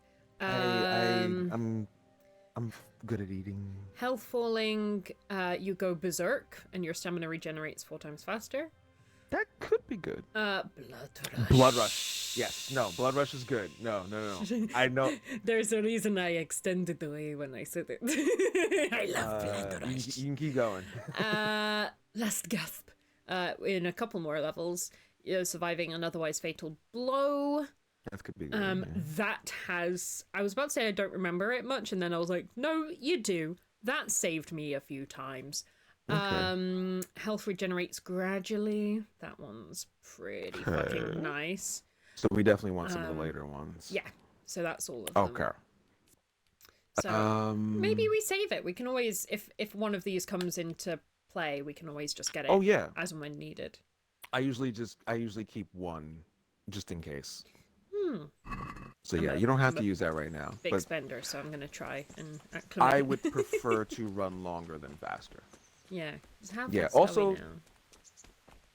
I'm good at eating. Health falling, you go berserk and your stamina regenerates 4 times faster. That could be good. Blood rush. Blood rush. Yes. No, blood rush is good. No. I know. There's a reason I extended the way when I said it. I love blood rush. You can keep going. last gasp. In a couple more levels, surviving an otherwise fatal blow. That could be good. That has... I was about to say I don't remember it much, and then I was like, no, you do. That saved me a few times. Okay. Health regenerates gradually. That one's pretty fucking nice. So we definitely want some of the later ones. Yeah. So that's all of them. Okay. So maybe we save it. We can always, if one of these comes into play, we can always just get it. Oh yeah. As and when needed. I usually keep one just in case. So yeah, you don't have to use that right now. Big spender, so I'm gonna try and acclimate. I would prefer to run longer than faster. Yeah. Yeah.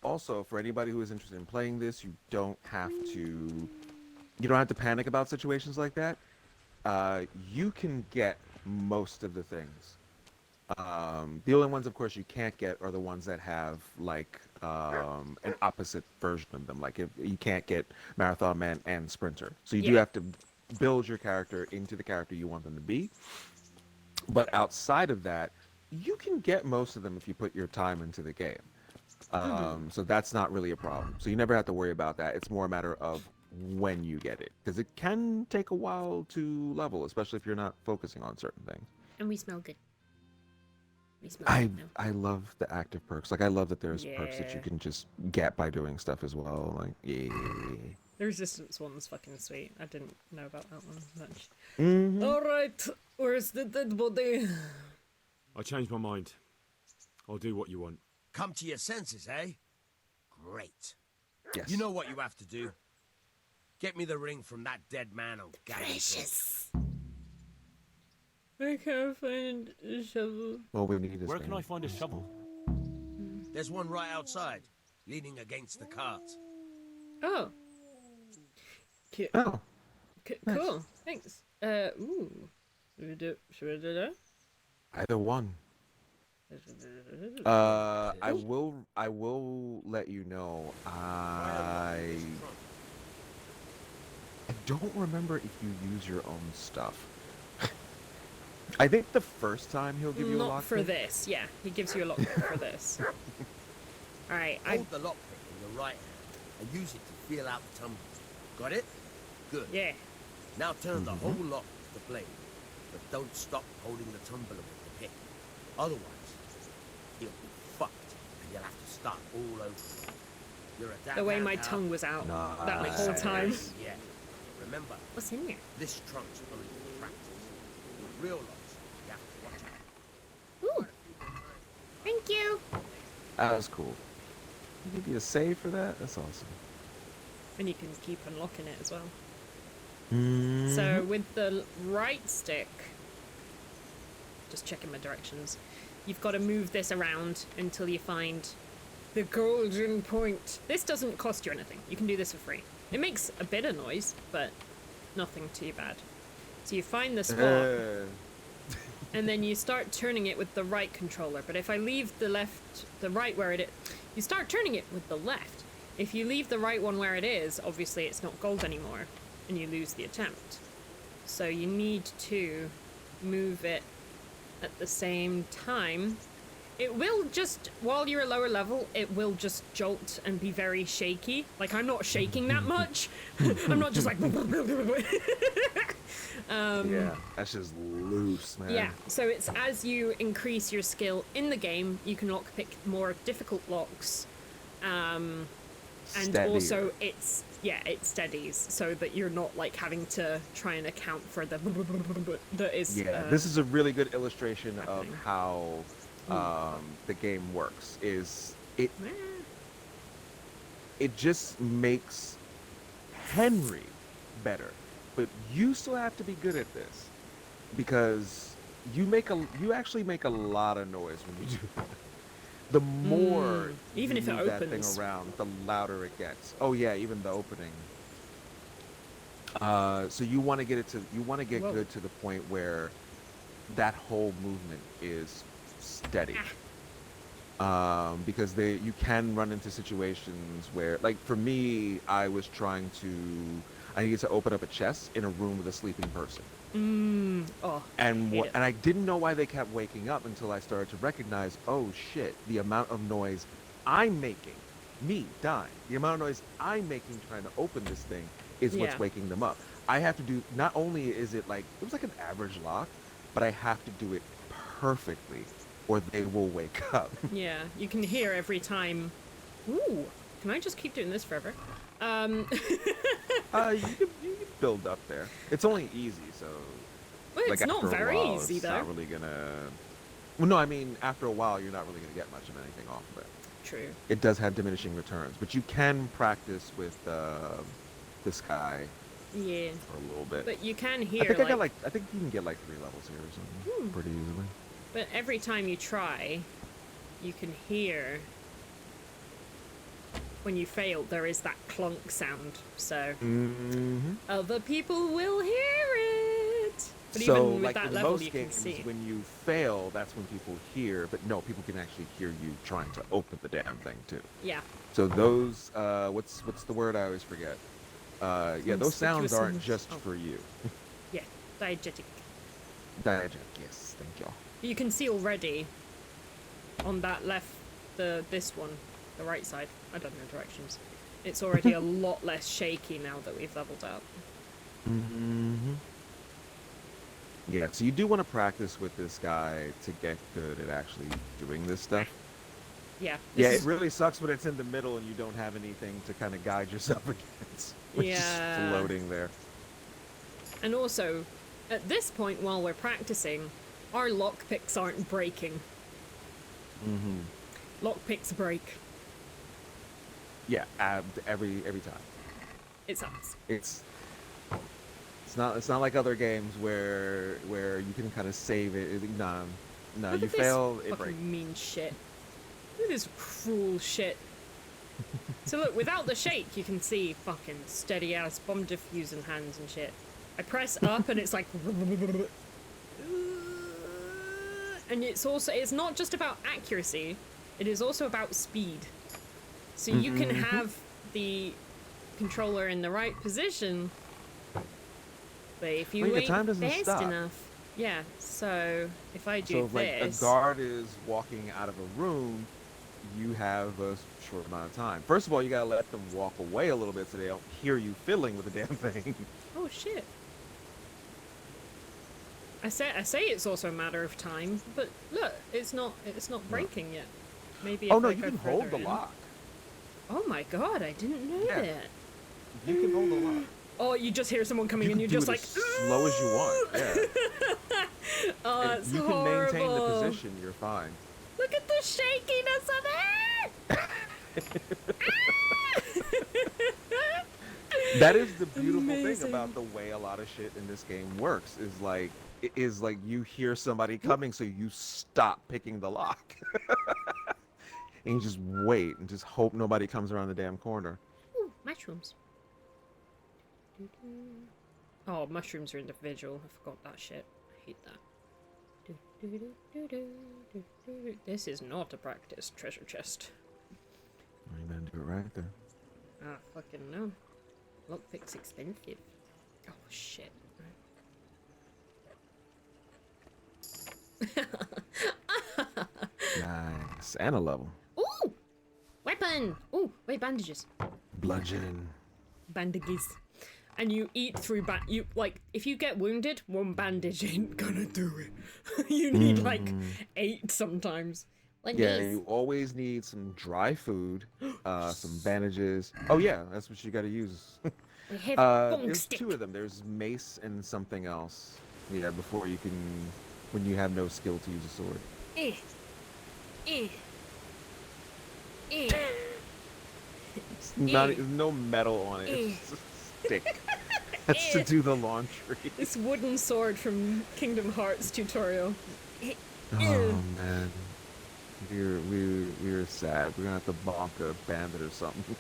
Also, for anybody who is interested in playing this, you don't have to panic about situations like that. You can get most of the things. The only ones, of course, you can't get are the ones that have like an opposite version of them. Like if you can't get Marathon Man and Sprinter, so you do have to build your character into the character you want them to be. But outside of that, you can get most of them if you put your time into the game. So that's not really a problem. So you never have to worry about that. It's more a matter of when you get it, because it can take a while to level, especially if you're not focusing on certain things. And we smell good. I love the active perks. Like I love that there's perks that you can just get by doing stuff as well. Like the resistance one's fucking sweet. I didn't know about that one much. All right, where's the dead body? I changed my mind. I'll do what you want. Come to your senses, eh? Great. Yes. You know what you have to do. Get me the ring from that dead man on Gracious. I can't find a shovel. Well, we need this. Where can I find a shovel? There's one right outside, leaning against the cart. Oh. Cute. Oh. Cool. Thanks. Ooh. Should we do that? Either one. I will let you know. I don't remember if you use your own stuff. I think the first time he'll give you a lockpick. Not for this, yeah. He gives you a lockpick for this. Alright, Hold the lockpick in your right hand and use it to feel out the tumble. Got it? Good. Yeah. Now turn the whole lock to the blade, but don't stop holding the tumbler with the pick. Otherwise, you'll be fucked and you'll have to start all over. You're a damn the way hand my now. tongue was out that whole time. Yeah. Remember, What's in there? this trunk's only for practice. The real locks, you have to watch out. Ooh. Thank you. That was cool. You give you a save for that? That's awesome. And you can keep unlocking it as well. Mm-hmm. So with the right stick, just checking my directions, you've got to move this around until you find the golden point. This doesn't cost you anything. You can do this for free. It makes a bit of noise, but nothing too bad. So you find the spot, and then you start turning it with the right controller. But if I leave the right where it is, you start turning it with the left. If you leave the right one where it is, obviously it's not gold anymore, and you lose the attempt. So you need to move it at the same time. It will just, while you're a lower level, it will just jolt and be very shaky. Like, I'm not shaking that much. I'm not just like... yeah, that's just loose, man. Yeah, so it's as you increase your skill in the game, you can lockpick more difficult locks. And Steadier. also it steadies so that you're not like having to try and account for the that is. Yeah, this is a really good illustration of how the game works. Is it just makes Henry better, but you still have to be good at this because you actually make a lot of noise when you do that. The more even you if it move that opens thing around, the louder it gets. Oh yeah, even the opening. So you want to get good to the point where that whole movement is steady. Because you can run into situations where, like for me, I needed to open up a chest in a room with a sleeping person. Oh, And hate it. and I didn't know why they kept waking up until I started to recognize, oh shit, the amount of noise I'm making, me dying, the amount of noise I'm making trying to open this thing is Yeah. what's waking them up. I have to do, not only is it like, it was like an average lock, but I have to do it perfectly or they will wake up. Yeah, you can hear every time. Ooh, can I just keep doing this forever? You can build up there. It's only easy, so Well, it's like not after a very while, easy it's though. not really gonna. Well, no, I mean after a while, you're not really gonna get much of anything off of it. True. It does have diminishing returns, but you can practice with this guy Yeah, for a little bit. but you can I hear think like, I think you can get like 3 levels here or something pretty easily. but every time you try, you can hear. When you fail, there is that clunk sound, so Mm-hmm. other people will hear it. But So, even with like that in level, most you can games, see. when you fail, that's when people hear. But no, people can actually hear you trying to open the damn thing too. Yeah. So those, what's the word I always forget? Yeah, those sounds Conspicuous aren't and- just oh. for you. Yeah, diegetic. Diegetic, yes, thank you. You can see already on that left, this one, the right side. I don't know directions. It's already a lot less shaky now that we've leveled up. Mm-hmm. Yeah, so you do want to practice with this guy to get good at actually doing this stuff. Yeah. Yeah, this it really sucks when it's in the middle and you don't have anything to kind of guide yourself against. Which is Yeah. floating there. And also, at this point while we're practicing, our lockpicks aren't breaking. Mm-hmm. Lockpicks break. Yeah, every time. It sucks. It's not like other games where you can kind of save it. No, Look you at this fail, it fucking breaks. mean shit. Look at this cruel shit. So look, without the shake, you can see fucking steady ass bomb diffusing hands and shit. I press up and it's like, and it's not just about accuracy, it is also about speed. So you can have the controller in the right position, but if you Well, your ain't time doesn't fast stop. enough, yeah. So if I do So if, like a this, guard is walking out of a room, you have a short amount of time. First of all, you gotta let them walk away a little bit so they don't hear you fiddling with the damn thing. oh shit. I say it's also a matter of time, but look, it's not breaking yet. Maybe. Oh if no, I you go can hold further the in. lock. Oh my god, I didn't know Yeah. that. You can hold the lock. Oh, you just hear someone coming You and can you're do just it like, as slow as you want. Yeah. oh, And it's you can maintain the horrible. position. You're fine. Look at the shakiness of it. That is the beautiful thing Amazing. about the way a lot of shit in this game works. Is like you hear somebody coming, so you stop picking the lock, and you just wait and just hope nobody comes around the damn corner. Ooh, mushrooms. Oh, mushrooms are individual. I forgot that shit. I hate that. This is not a practice treasure chest. You better do it right there. Ah, fucking no. Lockpick's expensive. Oh, shit. Nice. And a level. Ooh! Weapon! Ooh, wait, bandages. Bludgeon. Bandages. And you eat through you like if you get wounded, one bandage ain't gonna do it. You need like 8 sometimes. Like Yeah, this. you always need some dry food, some bandages. Oh yeah, that's what you got to use. I have a bong There's stick. 2 of them. There's mace and something else. Yeah, before you can, when you have no skill to use a sword. Eh. Eh. Eh. It's not, there's no metal on it. It's just a stick. That's to do the laundry. This wooden sword from Kingdom Hearts tutorial. Eh. Oh man, we're sad. We're gonna have to bonk a bandit or something.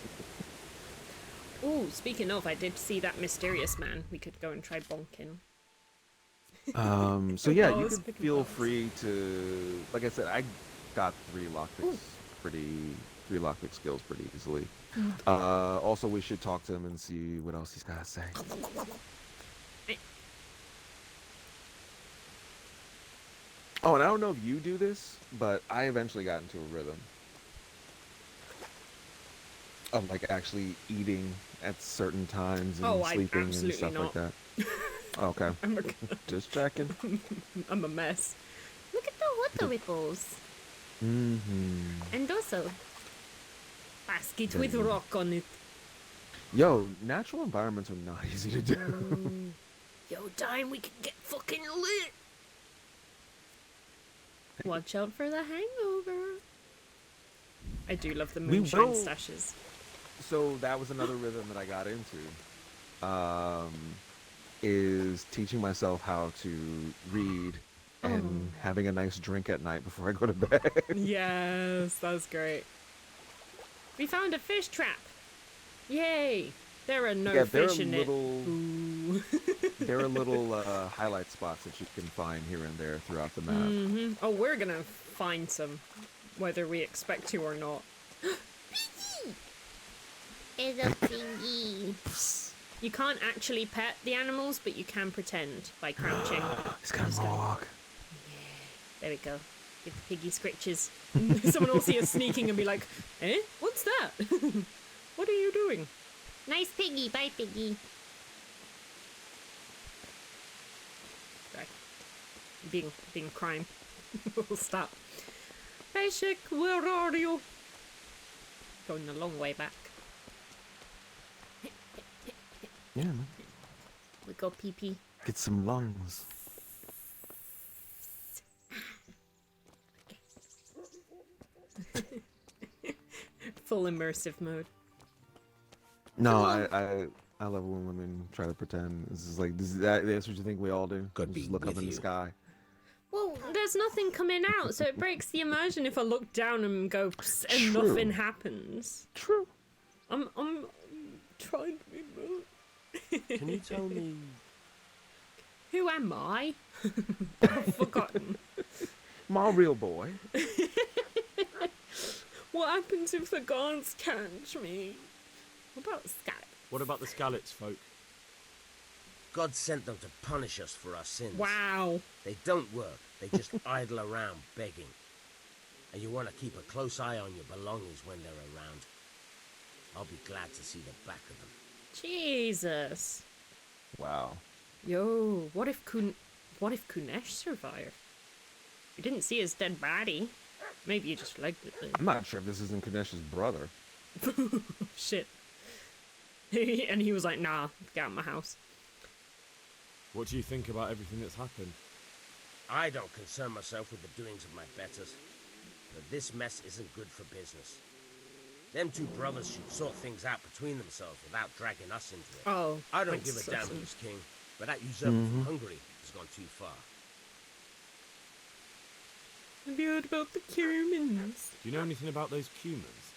Ooh, speaking of, I did see that mysterious man. We could go and try bonking. So yeah, you Balls, can picking feel balls. free to, like I said, I got 3 lockpicks three lockpick skills pretty easily. Also, we should talk to him and see what else he's got to say. Oh, and I don't know if you do this, but I eventually got into a rhythm of like actually eating at certain times and Oh, I sleeping and absolutely stuff like not. that. Okay, I'm a, just checking. I'm a mess. Look at the water ripples. Mm-hmm. And also, basket There with you go. rock on it. Yo, natural environments are not easy to do. Yo, time we can get fucking lit. Watch out for the hangover. I do love the We moonshine will- stashes. So that was another rhythm that I got into. Is teaching myself how to read and having a nice drink at night before I go to bed. Yes, that's great. We found a fish trap. Yay! There are no Yeah, there are fish in little- it. Ooh. There are little highlight spots that you can find here and there throughout the map. Oh, we're gonna find some, whether we expect to or not. It's a thingy. You can't actually pet the animals, but you can pretend by crouching. It's got a mohawk. There we go. Give the piggy scritches. Someone will see us sneaking and be like, eh? What's that? What are you doing? Nice piggy. Bye, piggy. Right. Being crime. We'll stop. Hey, Chick, where are you? Going a long way back. Yeah, man. We go pee-pee. Get some lungs. Full immersive mode. No, I love when women try to pretend. This is like that's what you think we all do. Could Just be look up with in the you. sky. Well, there's nothing coming out, so it breaks the immersion if I look down and go psst, and True. nothing happens. True. I'm trying to be moved. Can you tell me? Who am I? I've forgotten. My real boy. What happens if the guards catch me? What about Scat? What about the Scallots, folk? God sent them to punish us for our sins. Wow. They don't work. They just idle around begging. And you want to keep a close eye on your belongings when they're around. I'll be glad to see the back of them. Jesus. Wow. Yo, what if Kunesh survived? We didn't see his dead body. Maybe you just liked it then. I'm not sure if this isn't Kanesh's brother. Shit. And he was like, nah, get out of my house. What do you think about everything that's happened? I don't concern myself with the doings of my betters. But this mess isn't good for business. Them two brothers should sort things out between themselves without dragging us into it. Oh. I don't like give a damn Susan. who's king, but that usurper from Hungary has gone too far. Have you heard about the Cumans? Do you know anything about those Cumans?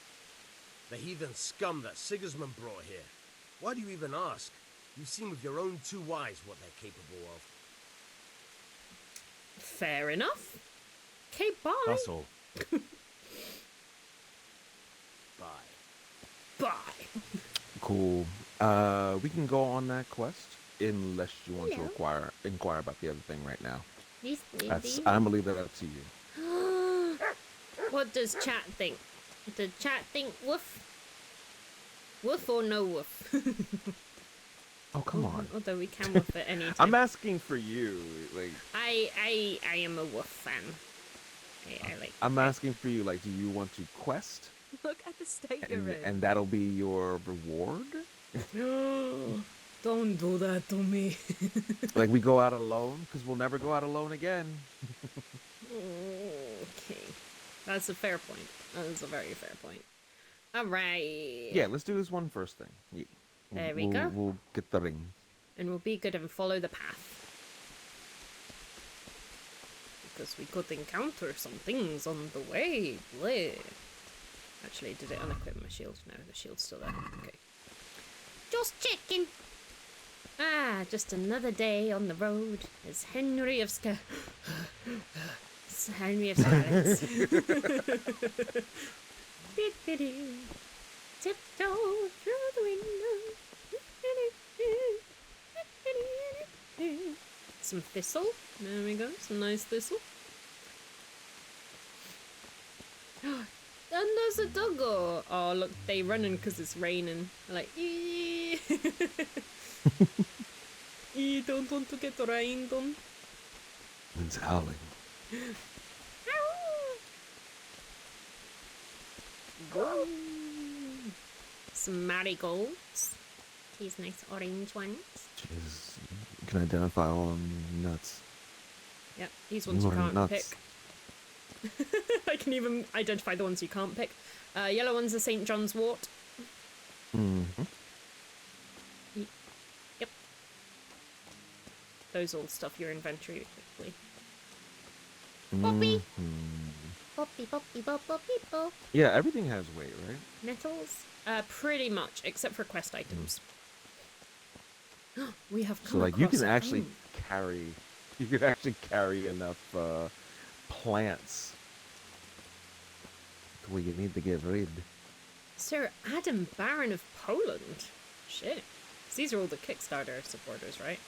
The heathen scum that Sigismund brought here. Why do you even ask? You've seen with your own two eyes what they're capable of. Fair enough. Okay, bye. That's all. Bye. Bye. Cool. We can go on that quest unless you want to inquire about the other thing right now. I'm gonna leave that up to you. What does chat think? Does chat think woof? Woof or no woof? Oh, come on. Although we can woof at any time. I'm asking for you. Like, I am a woof fan. I like. I'm asking for you. Like, do you want to quest, Look at the state you're in. and that'll be your reward? Don't do that to me. Like, we go out alone because we'll never go out alone again. Okay. That's a fair point. That is a very fair point. Alright. Yeah, let's do this one first thing. Yeah. There we go. We'll get the ring. And we'll be good and follow the path. Because we could encounter some things on the way. Bleh. Actually, did it unequip my shield? No, the shield's still there. Okay. Just checking. Ah, just another day on the road as Henry of Henry of Scarlets. Tiptoe through the window. Some thistle. There we go. Some nice thistle. And there's a doggo. Oh, look, they running because it's raining. They're like, eee. Don't want to get rained on. It's howling. Some marigolds. These nice orange ones. Jeez, you can identify all them nuts. Yep, these ones you can't pick. I can even identify the ones you can't pick. Yellow one's a St. John's wort. Mm-hmm. Yep. Those all stuff your inventory quickly. Poppy! Poppy, poppy, pop, poppy, pop. Yeah, everything has weight, right? Metals? Pretty much, except for quest items. We have come So like you across can a- actually carry, you can actually carry enough plants to where you need to get rid. Sir Adam Baron of Poland. Shit. These are all the Kickstarter supporters, right?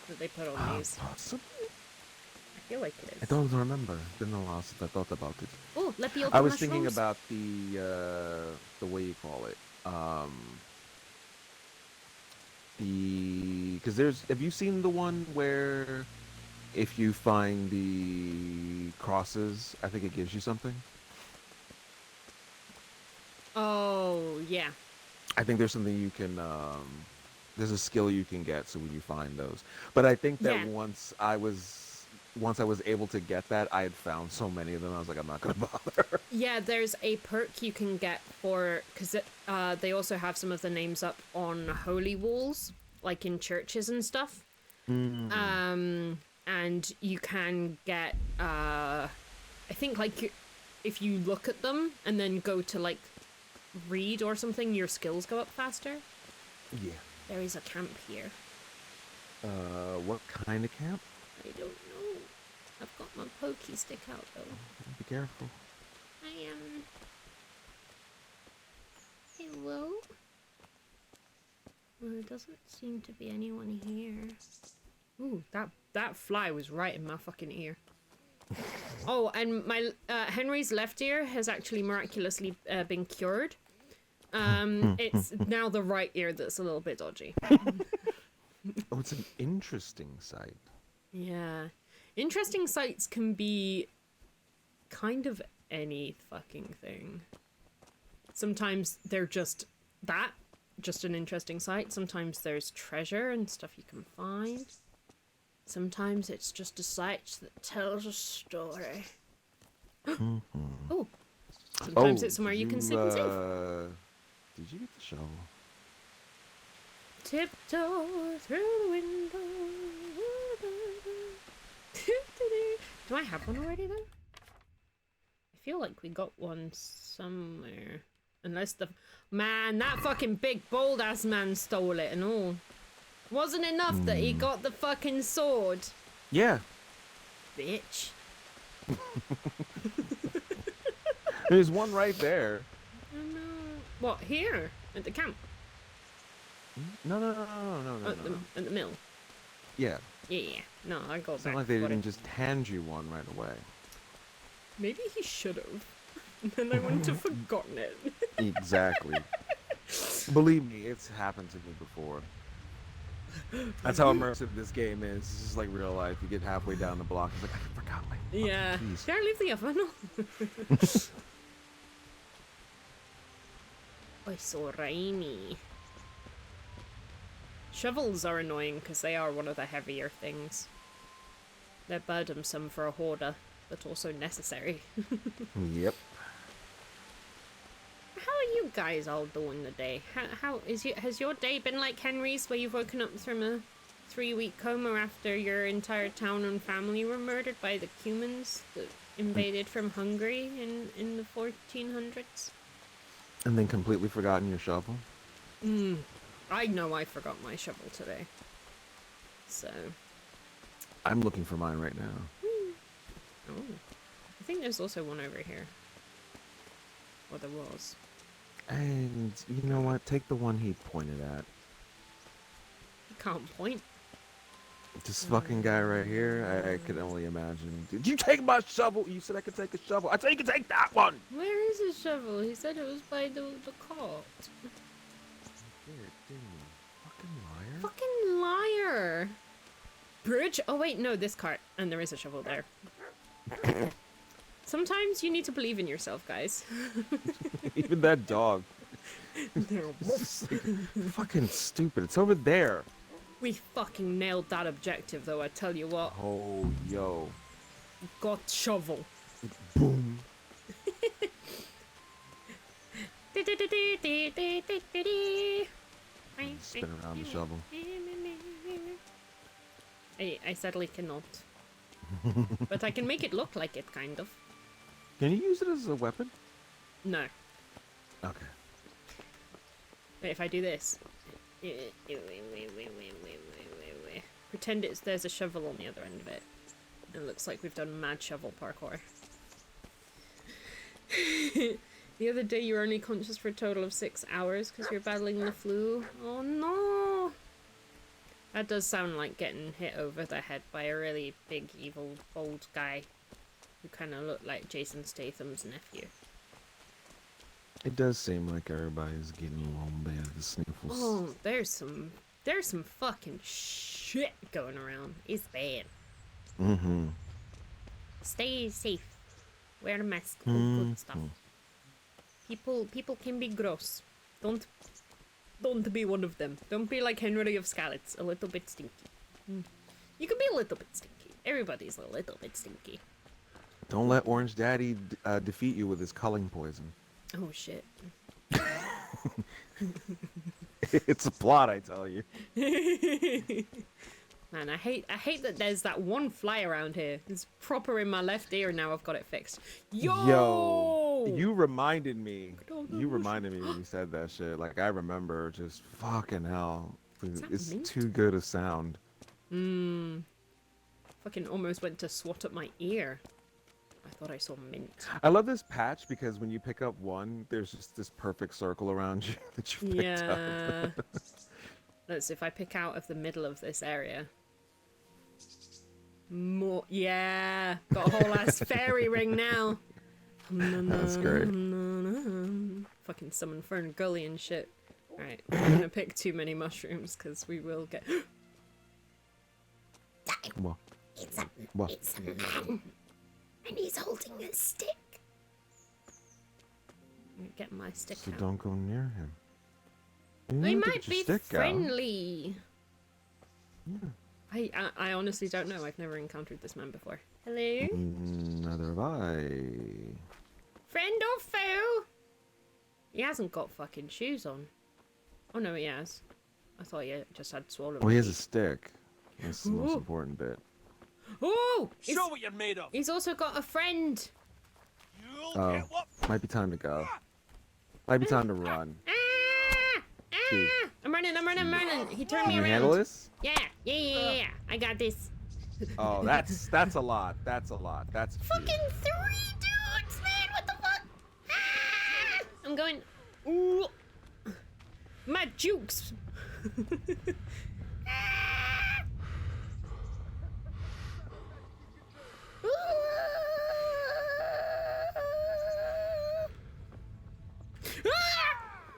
That they put on these. Possibly? I feel like it is. I don't remember. It's been a while since I thought about it. Oh, Lepiota I was mushrooms. thinking about the way you call it. Because have you seen the one where if you find the crosses, I think it gives you something? Oh, yeah. I think there's something you can, there's a skill you can get, so when you find those. But I think that Yeah. once I was able to get that, I had found so many of them, I was like, I'm not gonna bother. Yeah, there's a perk you can get for... Because they also have some of the names up on holy walls, like in churches and stuff. And you can get... I think, like, if you look at them and then go to, like, read or something, your skills go up faster. Yeah. There is a camp here. What kind of camp? I don't know. I've got my pokey stick out, though. Be careful. I am... Hello? Well, there doesn't seem to be anyone here. Ooh, that fly was right in my fucking ear. Oh, and my Henry's left ear has actually miraculously been cured. It's now the right ear that's a little bit dodgy. Oh, it's an interesting sight. Yeah. Interesting sights can be kind of any fucking thing. Sometimes they're just an interesting sight. Sometimes there's treasure and stuff you can find. Sometimes it's just a sight that tells a story. Oh, sometimes it's somewhere you can sit and save. Did you get the shovel? Tiptoe through the window. Do I have one already then? I feel like we got one somewhere. Unless the... Man, that fucking big bold ass man stole it and all. Wasn't enough that he got the fucking sword. Yeah. Bitch. There's one right there. Oh no. What, here? At the camp? No. At the mill? Yeah. Yeah. No, I got It's back. not like they got didn't it. just hand you one right away. Maybe he should have. And then I wouldn't have forgotten it. Exactly. Believe me, it's happened to me before. That's how immersive this game is. It's just like real life. You get halfway down the block, it's like, I forgot my fucking Yeah. keys. Can I leave the oven? Oh, it's so rainy. Shovels are annoying because they are one of the heavier things. They're burdensome for a hoarder, but also necessary. Yep. How are you guys all doing today? Has your day been like Henry's, where you've woken up from a 3-week coma after your entire town and family were murdered by the Cumans that invaded from Hungary in the 1400s? And then completely forgotten your shovel? I know I forgot my shovel today. So... I'm looking for mine right now. Oh. I think there's also one over here. Or there was. And you know what? Take the one he pointed at. I can't point. This fucking guy right here, I could only imagine. Did you take my shovel? You said I could take a shovel. I said you could take that one. Where is his shovel? He said it was by the cart. Fucking liar. Fucking liar. Bridge? Oh wait, no, this cart. And there is a shovel there. Sometimes you need to believe in yourself, guys. Even that dog. It's like, fucking stupid. It's over there. We fucking nailed that objective, though, I tell you what. Oh, yo. Got shovel. Boom. Spin around the shovel. I sadly cannot. But I can make it look like it, kind of. Can you use it as a weapon? No. Okay. Wait, if I do this. Pretend there's a shovel on the other end of it. It looks like we've done mad shovel parkour. The other day you were only conscious for a total of 6 hours because you're battling the flu. Oh no! That does sound like getting hit over the head by a really big, evil, old guy who kind of looked like Jason Statham's nephew. It does seem like everybody's getting a little bit of the sniffles. Oh, there's some fucking shit going around. It's bad. Mm-hmm. Stay safe. Wear a mask. All good stuff. People can be gross. Don't be one of them. Don't be like Henry of Skalitz, a little bit stinky. You can be a little bit stinky. Everybody's a little bit stinky. Don't let Orange Daddy defeat you with his culling poison. Oh shit. It's a plot, I tell you. Man, I hate that there's that one fly around here. It's proper in my left ear now. I've got it fixed. Yo! You reminded me. You reminded me when you said that shit. Like, I remember just fucking hell. It's too good a sound. Fucking almost went to swat at my ear. I thought I saw mint. I love this patch because when you pick up one, there's just this perfect circle around you that you picked up. Let's see if I pick out of the middle of this area. More, yeah, got a whole ass fairy ring now. That's great. Fucking summon Fern Gully and shit. Alright, I'm gonna pick too many mushrooms because we will get. What? It's a man. And he's holding a stick. I'm gonna get my stick So out. don't go near him. They You might get your be stick out. friendly. Yeah. I honestly don't know. I've never encountered this man before. Hello? Neither have I. Friend or foe? He hasn't got fucking shoes on. Oh no, he has. I thought he just had swollen. Well, he has a stick. That's the most Ooh. important bit. Oh! Show what you're made of. He's also got a friend. You'll Oh, get what? might be time to go. Might be time to run. Ah! Gee. Ah! I'm running. He turned Can me you around. handle this? Yeah. I got this. Oh, that's a lot. That's a lot. That's a few. Fucking 3 dudes, man! What the fuck? Ah! I'm going. Ooh. My jukes. Ah!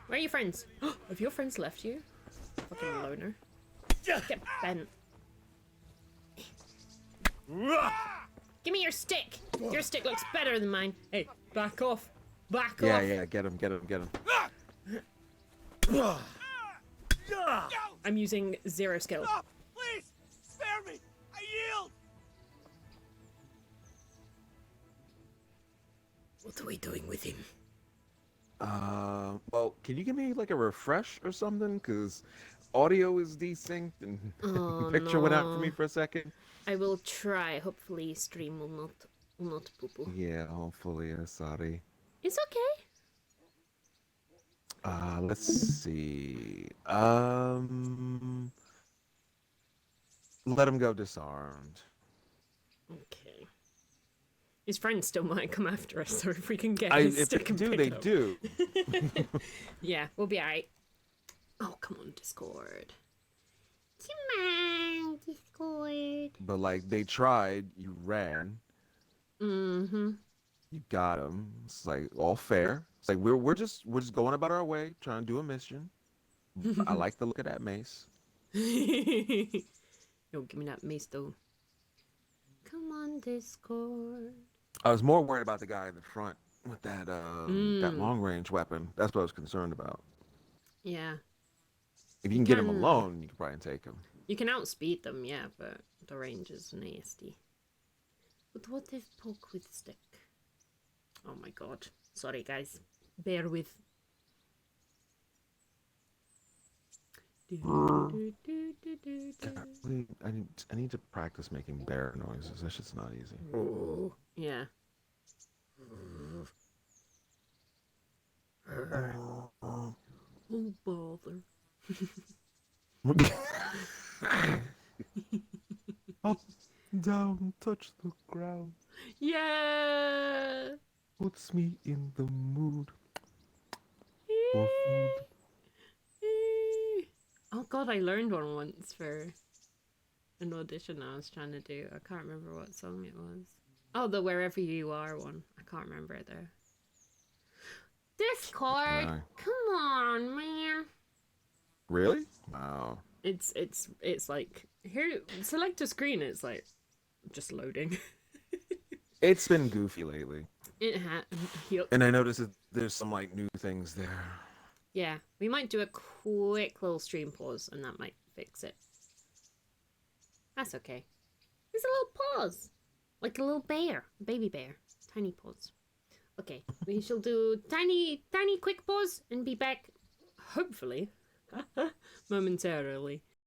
Where are your friends? Have your friends left you? Fucking loner. Get bent. Give me your stick. Your stick looks better than mine. Hey, back off. Back off. Yeah, get him. I'm using 0 skill. Stop! Please! Spare me! I yield! What are we doing with him? Well, can you give me like a refresh or something? Cause audio is desynced and picture went out for me for a second. I will try. Hopefully, stream will not poo-poo. Yeah, hopefully. Sorry. It's okay. Let's see. Let him go disarmed. Okay. His friends still might come after us, so if we can get If his they stick and do, pick they it up. do. Yeah, we'll be alright. Oh, come on, Discord. Come on, Discord. But like they tried, you ran, Mm-hmm. you got him. It's like all fair. It's like we're just going about our way, trying to do a mission. I like the look of that mace. Yo, give me that mace though. Come on, Discord. I was more worried about the guy in the front with that long range weapon. That's what I was concerned about. Yeah. If you can get him alone, you can probably take him. You can outspeed them, yeah, but the range is nasty. But what if poke with stick? Oh my god. Sorry, guys. Bear with. God, I need to practice making bear noises. That shit's not easy. Oh, yeah. Oh, bother. Up, down, touch the ground. Yeah. Puts me in the mood for food. Oh god, I learned one once for an audition I was trying to do. I can't remember what song it was. Oh, the Wherever You Are one. I can't remember it though. Discord! No. Come on, man. Really? Wow. It's like, here, select a screen, it's like, just loading. It's been goofy lately. It had, yep. And I noticed that there's some like new things there. Yeah, we might do a quick little stream pause and that might fix it. That's okay. There's a little pause. Like a little bear. A baby bear. Tiny pause. Okay, we shall do tiny quick pause and be back, hopefully, momentarily.